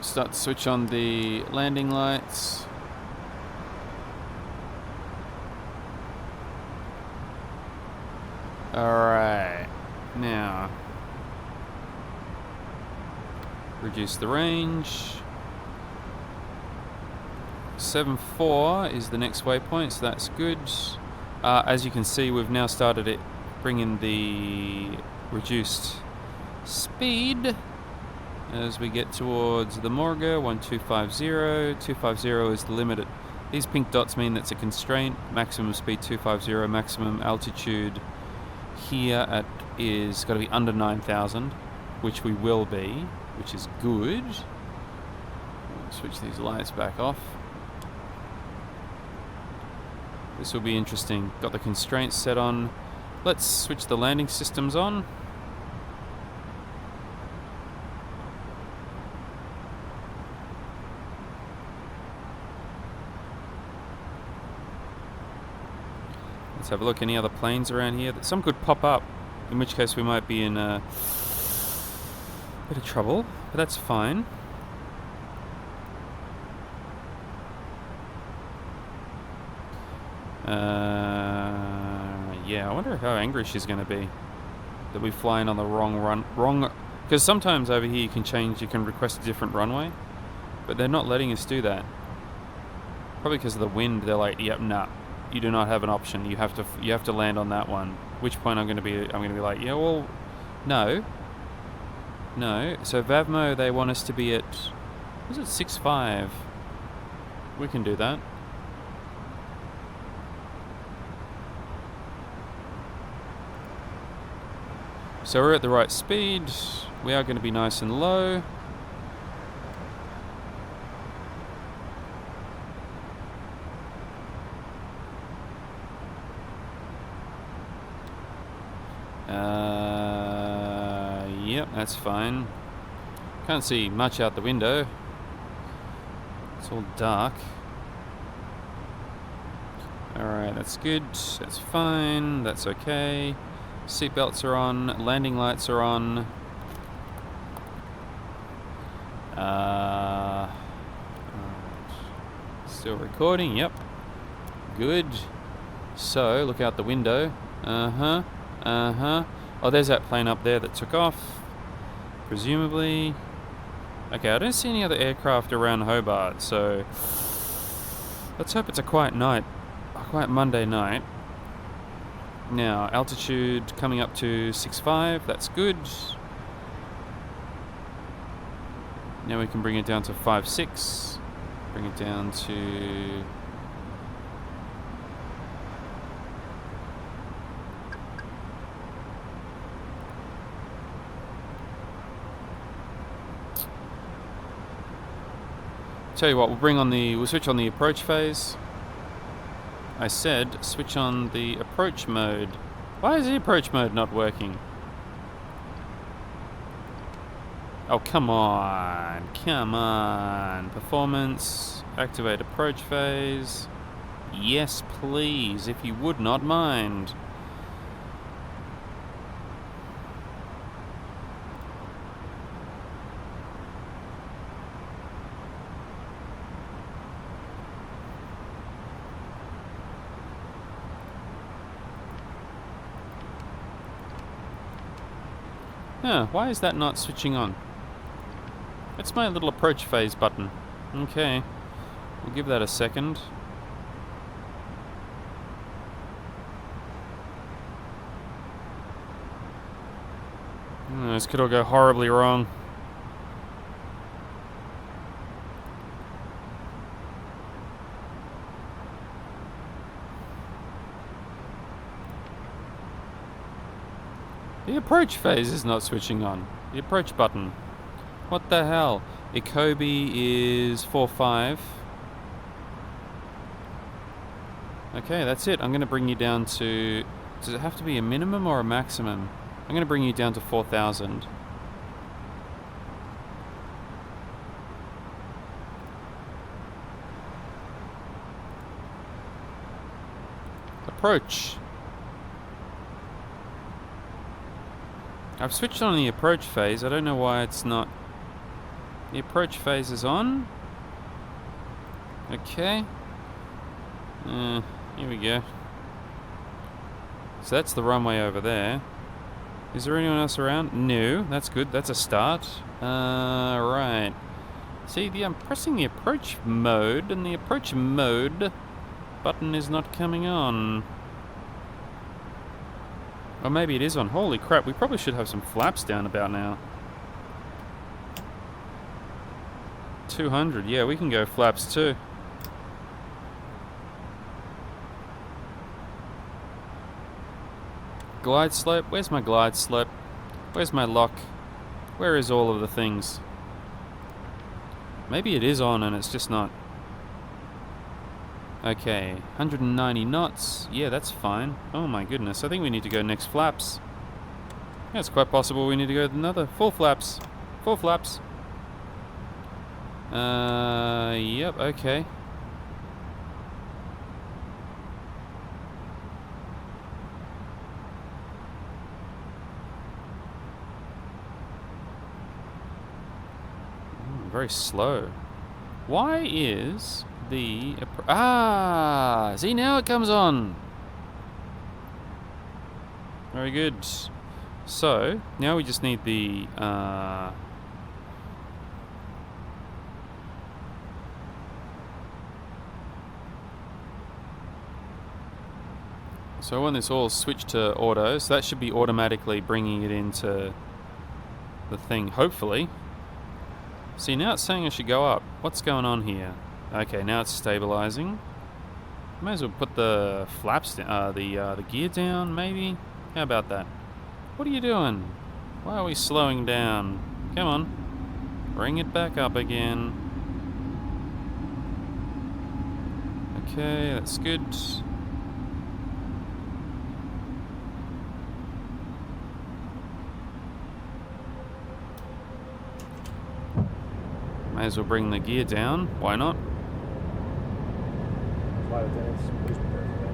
Start to switch on the landing lights. Alright, now reduce the range. 7.4 is the next waypoint, so that's good. As you can see, we've now started it bringing the reduced speed as we get towards the Morga. 1250. 250 is the limit. These pink dots mean that's a constraint. Maximum speed 250, maximum altitude here is got to be under 9,000, which we will be, which is good. Switch these lights back off. This will be interesting. Got the constraints set on. Let's switch the landing systems on. Let's have a look. Any other planes around here? Some could pop up, in which case we might be in a bit of trouble, but that's fine. Yeah, I wonder how angry she's going to be that we're flying on the wrong Because sometimes over here you can request a different runway, but they're not letting us do that. Probably because of the wind. They're like, yep, nah, you do not have an option. You have to land on that one. Which point I'm gonna be like, yeah, well, no. So Vavmo, they want us to be at, was it 6.5? We can do that. So we're at the right speed. We are going to be nice and low. Yep, that's fine. Can't see much out the window. It's all dark. Alright, that's good. That's fine. That's okay. Seatbelts are on. Landing lights are on. Still recording. Yep. Good. So, look out the window. Oh, there's that plane up there that took off. Presumably. Okay, I don't see any other aircraft around Hobart, so let's hope it's a quiet night. A quiet Monday night. Now, altitude coming up to 6.5. That's good. Now we can bring it down to 5.6. Bring it down to... Tell you what, we'll switch on the approach phase. I said switch on the approach mode. Why is the approach mode not working? Oh, come on. Performance, activate approach phase. Yes, please, if you would not mind. Huh, why is that not switching on? It's my little approach phase button. Okay, we'll give that a second. This could all go horribly wrong. The approach phase is not switching on. The approach button. What the hell? Ecoby is 4.5. Okay, that's it. I'm going to bring you down to... Does it have to be a minimum or a maximum? I'm going to bring you down to 4,000. Approach. I've switched on the approach phase. I don't know why it's not... The approach phase is on. Okay. Here we go. So that's the runway over there. Is there anyone else around? No. That's good. That's a start. Right. See, I'm pressing the approach mode, and the approach mode button is not coming on. Or maybe it is on. Holy crap, we probably should have some flaps down about now. 200, yeah, we can go flaps too. Glide slope, where's my glide slope? Where's my lock? Where is all of the things? Maybe it is on and it's just not. Okay, 190 knots. Yeah, that's fine. Oh my goodness, I think we need to go next flaps. Yeah, it's quite possible we need to go another full flaps. Full flaps. Yep, okay. Very slow. Why is the... see, now it comes on. Very good. So now we just need the so I want this all switched to auto, so that should be automatically bringing it into the thing, hopefully. See, now it's saying I should go up. What's going on here? Okay, now it's stabilizing. May as well put the flaps, the gear down, maybe? How about that? What are you doing? Why are we slowing down? Come on. Bring it back up again. Okay, that's good. May as well bring the gear down. Why not? Flight attendants, please prepare for that.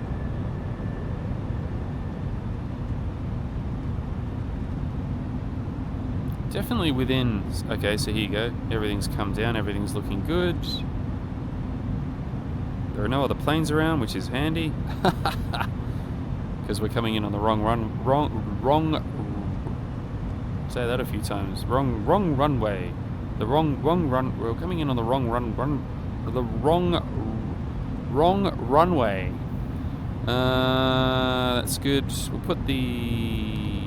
Definitely within... Okay, so here you go. Everything's come down. Everything's looking good. There are no other planes around, which is handy. Because we're coming in on the wrong say that a few times. Wrong runway. The wrong run. We're coming in on the wrong runway. That's good. We'll put the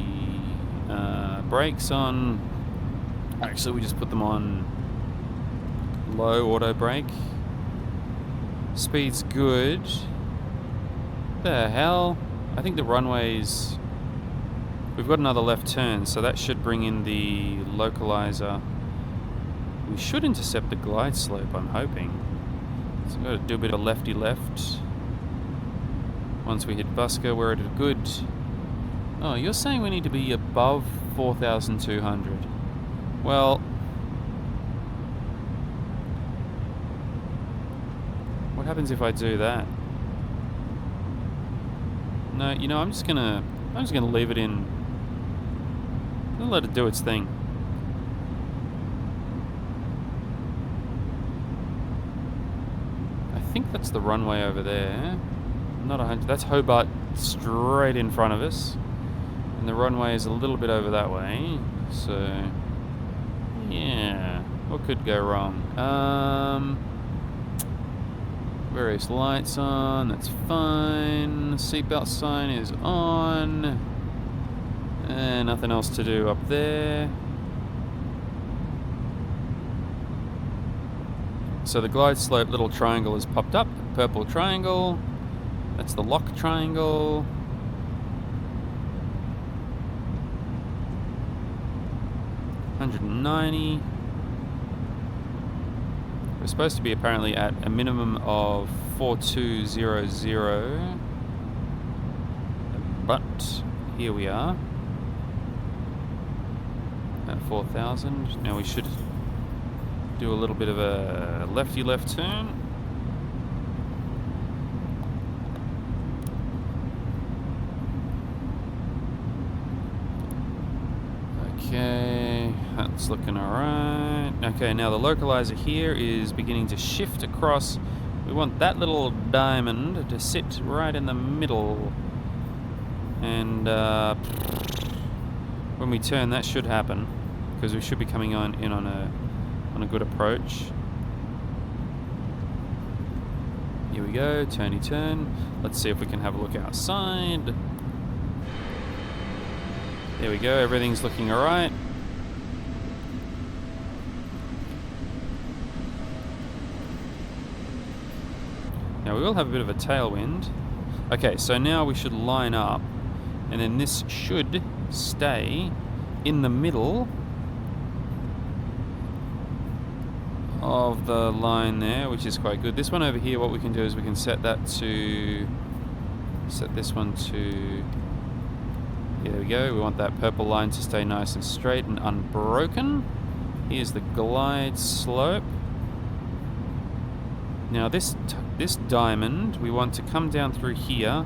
brakes on. Actually, we just put them on low auto brake. Speed's good. The hell? I think the runway's... We've got another left turn, so that should bring in the localizer. We should intercept the glide slope, I'm hoping. So we've got to do a bit of lefty left. Once we hit Busker, we're at a good... Oh, you're saying we need to be above 4,200. Well... What happens if I do that? No, you know, I'm just gonna leave it in. I'll let it do its thing. I think that's the runway over there. Not 100. That's Hobart straight in front of us, and the runway is a little bit over that way. So, yeah, what could go wrong? Various lights on, that's fine. Seatbelt sign is on. And nothing else to do up there. So the glide slope little triangle has popped up. Purple triangle. That's the lock triangle. $190. We're supposed to be apparently at a minimum of 4200, but here we are at 4,000. Now we should do a little bit of a lefty left turn. Okay, that's looking alright. Okay, now the localizer here is beginning to shift across. We want that little diamond to sit right in the middle. And when we turn, that should happen, because we should be coming in on a good approach. Here we go, turny turn. Let's see if we can have a look outside. There we go, everything's looking alright. Now we will have a bit of a tailwind. Okay, so now we should line up, and then this should stay in the middle of the line there, which is quite good. This one over here, what we can do is we can set this one to... There we go. We want that purple line to stay nice and straight and unbroken. Here's the glide slope. Now this diamond, we want to come down through here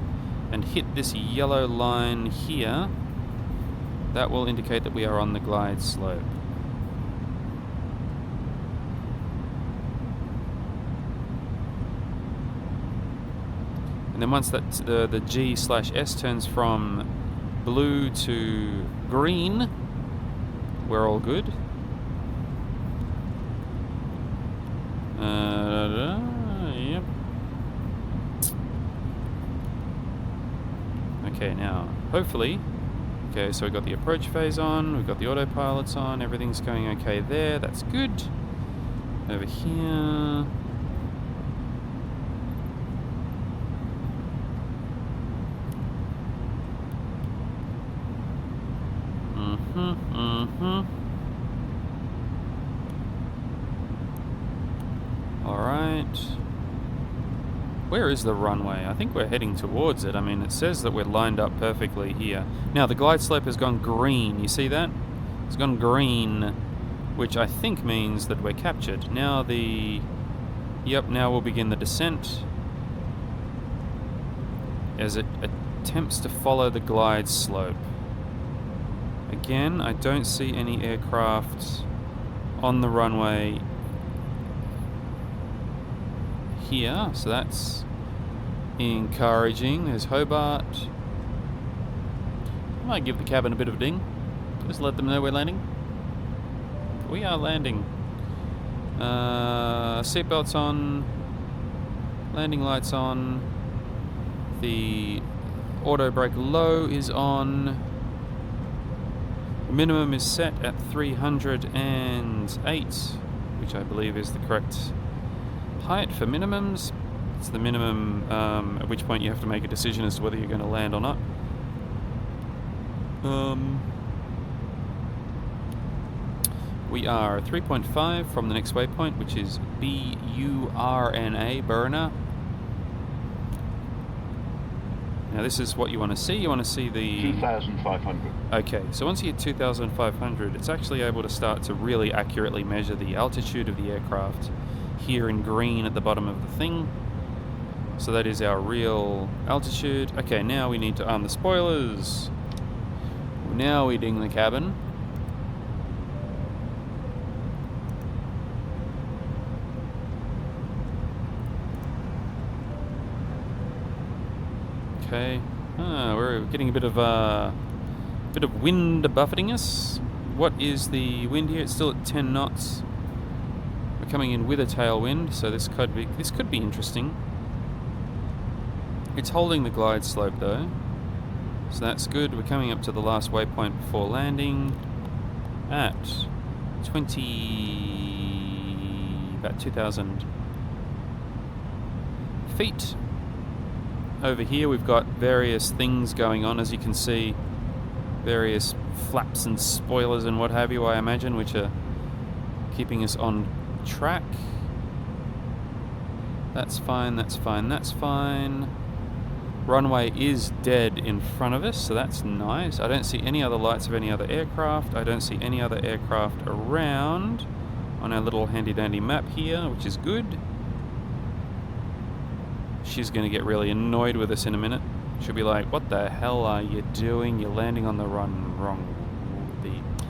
and hit this yellow line here. That will indicate that we are on the glide slope. And then once that the G/S turns from blue to green. We're all good. Yep. Okay, now, hopefully... Okay, so we've got the approach phase on, we've got the autopilots on, everything's going okay there, that's good. Over here... Alright. Where is the runway? I think we're heading towards it. I mean, it says that we're lined up perfectly here. Now, the glide slope has gone green. You see that? It's gone green, which I think means that we're captured. Now the... Yep, now we'll begin the descent. As it attempts to follow the glide slope. Again, I don't see any aircraft on the runway here, so that's encouraging. There's Hobart. I might give the cabin a bit of a ding. Just let them know we're landing. We are landing. Seatbelts on. Landing lights on. The auto brake low is on. Minimum is set at 308, which I believe is the correct height for minimums. It's the minimum at which point you have to make a decision as to whether you're going to land or not. We are 3.5 from the next waypoint, which is Burna. Now this is what you want to see. You want to see the... 2,500. Okay, so once you hit 2,500, it's actually able to start to really accurately measure the altitude of the aircraft here in green at the bottom of the thing. So that is our real altitude. Okay, now we need to arm the spoilers. Now we ding the cabin. Okay, we're getting a bit of wind buffeting us. What is the wind here? It's still at 10 knots. We're coming in with a tailwind, so this could be interesting. It's holding the glide slope though, so that's good. We're coming up to the last waypoint before landing at about 2,000 feet. Over here we've got various things going on, as you can see, various flaps and spoilers and what have you, I imagine, which are keeping us on track. That's fine, that's fine, that's fine. Runway is dead in front of us, so that's nice. I don't see any other lights of any other aircraft. I don't see any other aircraft around on our little handy dandy map here, which is good. She's going to get really annoyed with us in a minute. She'll be like, what the hell are you doing? You're landing on the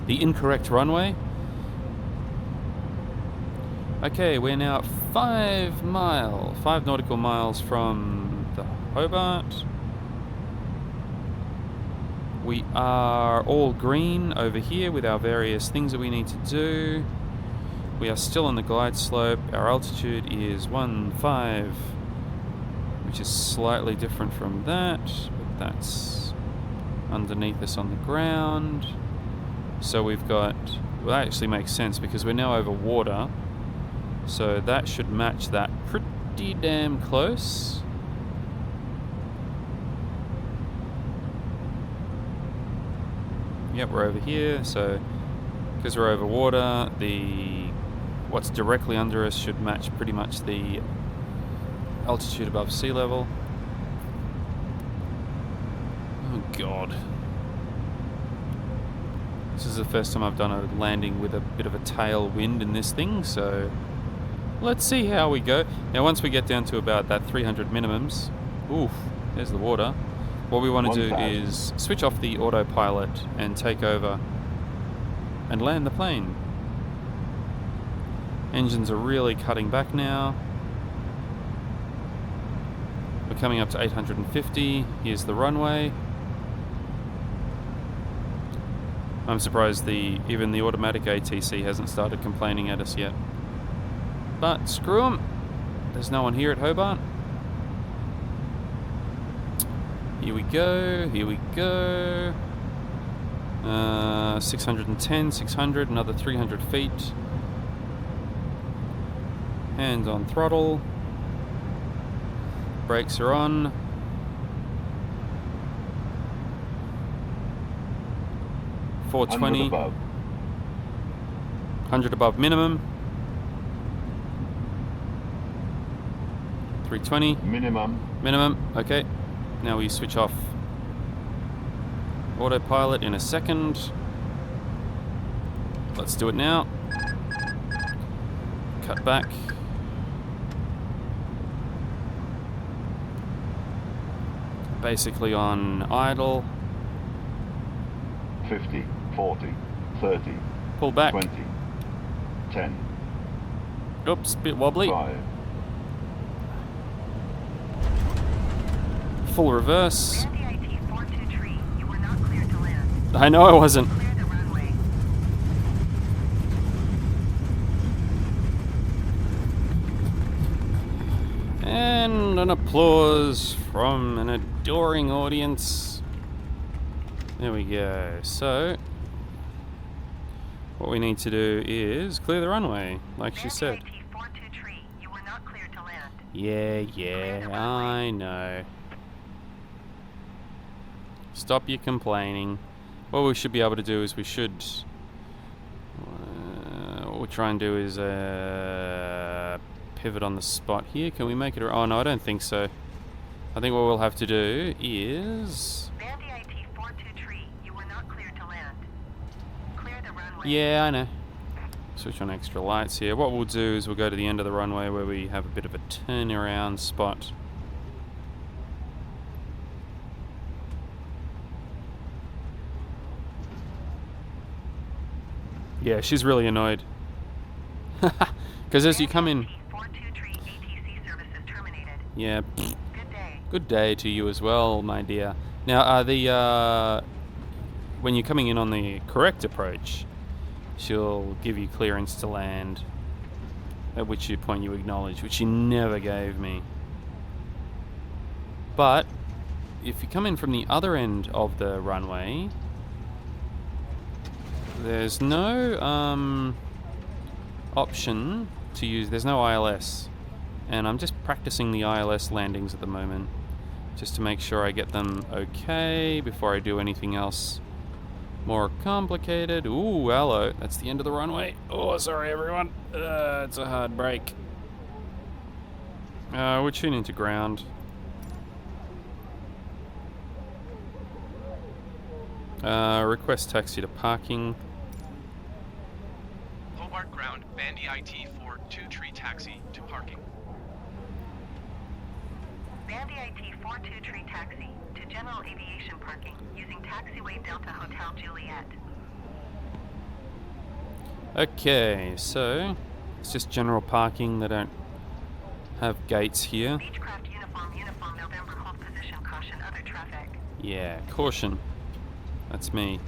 the incorrect runway. Okay, we're now 5 nautical miles from the Hobart. We are all green over here with our various things that we need to do. We are still on the glide slope. Our altitude is 15, which is slightly different from that, but that's underneath us on the ground. So we've got, well, that actually makes sense because we're now over water, so that should match that pretty damn close. Yep, we're over here, so because we're over water, what's directly under us should match pretty much the altitude above sea level. Oh god. This is the first time I've done a landing with a bit of a tailwind in this thing, so let's see how we go. Now once we get down to about that 300 minimums, oof, there's the water. What we want to do is switch off the autopilot and take over and land the plane. Engines are really cutting back now. We're coming up to 850. Here's the runway. I'm surprised even the automatic ATC hasn't started complaining at us yet. But screw 'em. There's no one here at Hobart. Here we go, here we go. 610, 600, another 300 feet. Hands on throttle. Brakes are on. $420. 100 above minimum. 320. Minimum. Okay. Now we switch off autopilot in a second. Let's do it now. Cut back. Basically on idle. 50, 40, 30. Pull back. 20, 10. Oops, bit wobbly. 5. Full reverse. MSFS2020 you were not cleared to land. I know I wasn't. Clear the runway. And an applause from an adoring audience. There we go. So, what we need to do is clear the runway, like she said. MSFS2020 you were not cleared to land. Yeah, I know. Stop your complaining. What we should be able to do is what we'll try and do is pivot on the spot here. Can we make it? Oh no, I don't think so. I think what we'll have to do is... MSFS2020 you were not cleared to land. Clear the runway. Yeah, I know. Switch on extra lights here. What we'll do is we'll go to the end of the runway where we have a bit of a turnaround spot. Yeah, she's really annoyed. Because as you come in... MSFS2020 ATC services terminated. Yeah. Good day. Good day to you as well, my dear. Now, when you're coming in on the correct approach, she'll give you clearance to land, at which point you acknowledge, which she never gave me. But if you come in from the other end of the runway, there's no option to use, there's no ILS. And I'm just practicing the ILS landings at the moment, just to make sure I get them okay before I do anything else more complicated. Ooh, hello. That's the end of the runway. Oh, sorry, everyone. It's a hard break. We're tuning to ground. Request taxi to parking. Hobart ground, Bandy IT-423 taxi to parking. Bandy IT-423 taxi to general aviation parking using taxiway Delta Hotel Juliet. Okay, so it's just general parking. They don't have gates here. Beechcraft uniform November, hold position, caution other traffic. Yeah, caution. That's me,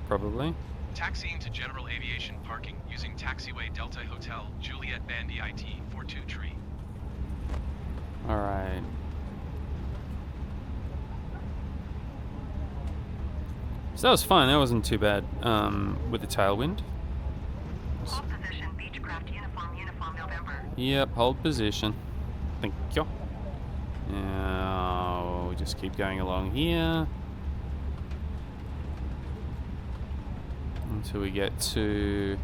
probably. Taxiing to general aviation parking using taxiway Delta Hotel Juliet Bandy IT-423. Alright. So that was fine. That wasn't too bad with the tailwind. Hold position, Beechcraft uniform November. Yep, hold position. Thank you. Now we'll just keep going along here until we get to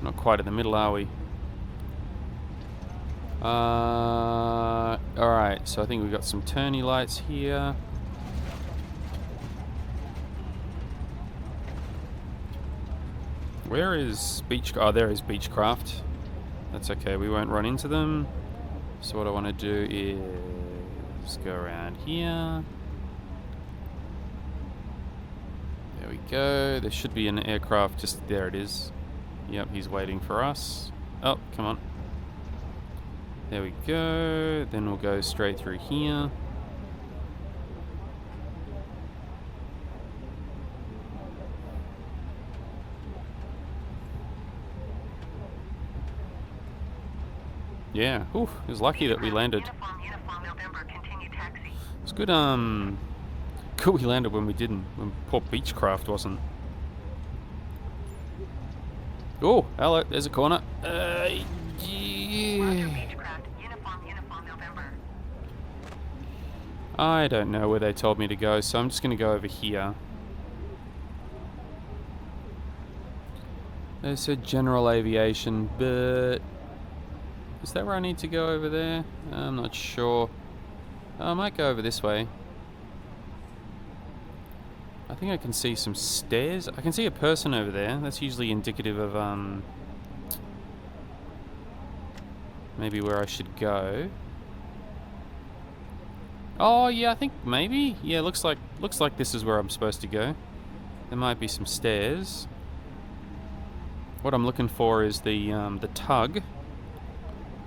not quite in the middle, are we? Alright, so I think we've got some turny lights here. Where is oh, there is Beechcraft. That's okay, we won't run into them. So what I want to do is go around here. There we go. There should be an aircraft just there. It is. Yep, he's waiting for us. Oh, come on. There we go. Then we'll go straight through here. Yeah, oof, it was lucky that we landed. Uniform November, continue taxi. It's good, good we landed when we didn't, when poor Beechcraft wasn't. Oh, hello, there's a corner. Yeah. Beechcraft, uniform November. I don't know where they told me to go, so I'm just going to go over here. They said general aviation, but is that where I need to go over there? I'm not sure. I might go over this way. I think I can see some stairs. I can see a person over there. That's usually indicative of maybe where I should go. Oh yeah, I think maybe. Yeah, looks like this is where I'm supposed to go. There might be some stairs. What I'm looking for is the tug,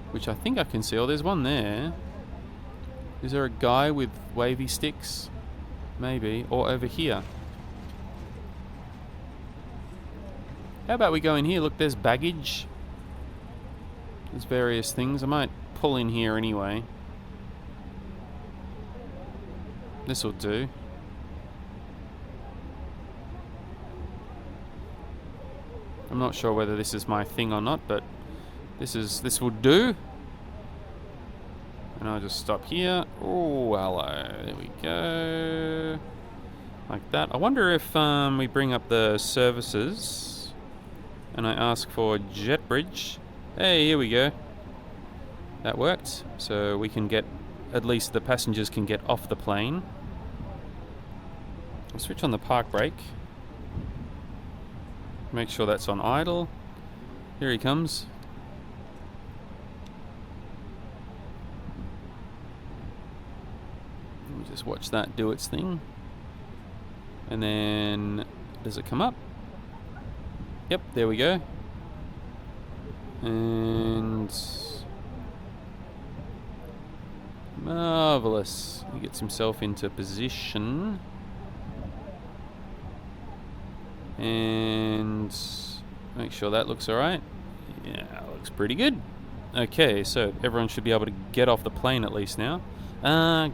which I think I can see. Oh, there's one there. Is there a guy with wavy sticks? Maybe. Or over here. How about we go in here? Look, there's baggage. There's various things. I might pull in here anyway. This'll do. I'm not sure whether this is my thing or not, but this will do. And I'll just stop here. Oh, hello. There we go. Like that. I wonder if we bring up the services and I ask for jet bridge. Hey, here we go. That worked. So we can get, at least the passengers can get off the plane. I'll switch on the park brake. Make sure that's on idle. Here he comes. Let me just watch that do its thing. And then, does it come up? Yep, there we go. And marvelous. He gets himself into position. And make sure that looks alright. Yeah, looks pretty good. Okay, so everyone should be able to get off the plane at least now.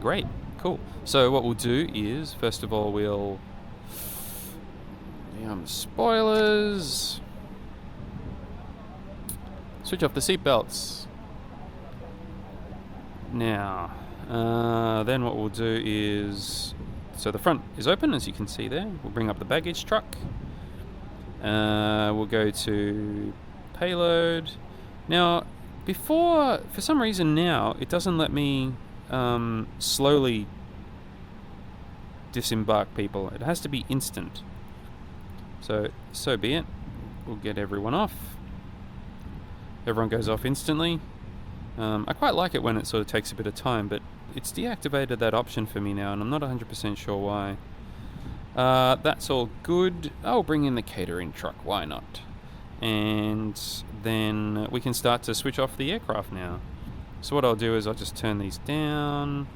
Great, cool. So what we'll do is, first of all, we'll spoilers. Switch off the seatbelts. Now, then what we'll do is, so the front is open, as you can see there. We'll bring up the baggage truck. We'll go to payload. Now, before, for some reason now, it doesn't let me slowly disembark people. It has to be instant. So be it. We'll get everyone off. Everyone goes off instantly. I quite like it when it sort of takes a bit of time, but it's deactivated that option for me now, and I'm not 100% sure why. That's all good. I'll bring in the catering truck, why not? And then we can start to switch off the aircraft now. So what I'll do is I'll just turn these down,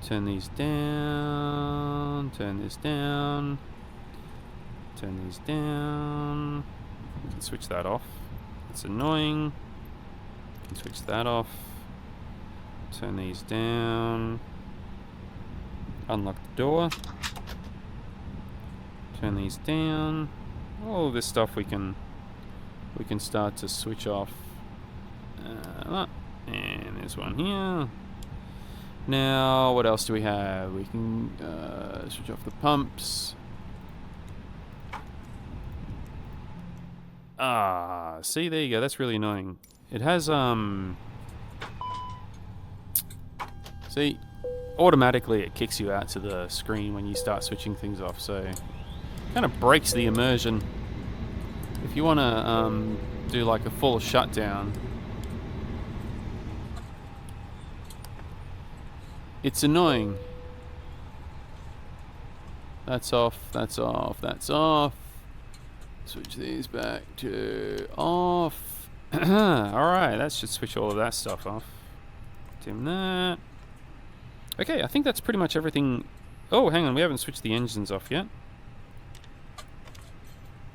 turn these down, turn this down, turn these down. We can switch that off. It's annoying. We can switch that off. Turn these down. Unlock the door. Turn these down. All of this stuff we can start to switch off. And there's one here. Now, what else do we have? We can switch off the pumps. See, there you go. That's really annoying. It has see, automatically it kicks you out to the screen when you start switching things off, so kind of breaks the immersion. If you want to do like a full shutdown, it's annoying. That's off, that's off, that's off. Switch these back to off. Alright, that should switch all of that stuff off. Dim that. Okay, I think that's pretty much everything. Oh, hang on, we haven't switched the engines off yet.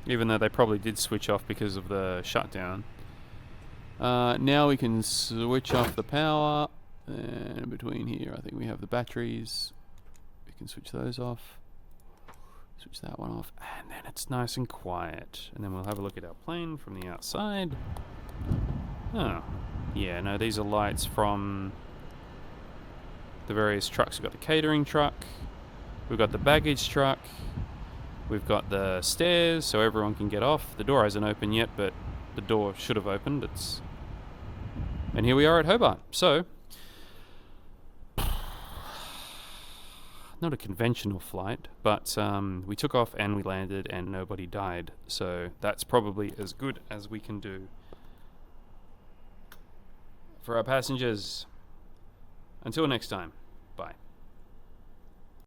Even though they probably did switch off because of the shutdown. Now we can switch off the power, and between here I think we have the batteries. We can switch those off, switch that one off, and then it's nice and quiet. And then we'll have a look at our plane from the outside. Oh, yeah, no, these are lights from the various trucks. We've got the catering truck, we've got the baggage truck, we've got the stairs so everyone can get off. The door hasn't opened yet, but the door should have opened. And here we are at Hobart. So, not a conventional flight, but we took off and we landed and nobody died. So that's probably as good as we can do for our passengers. Until next time.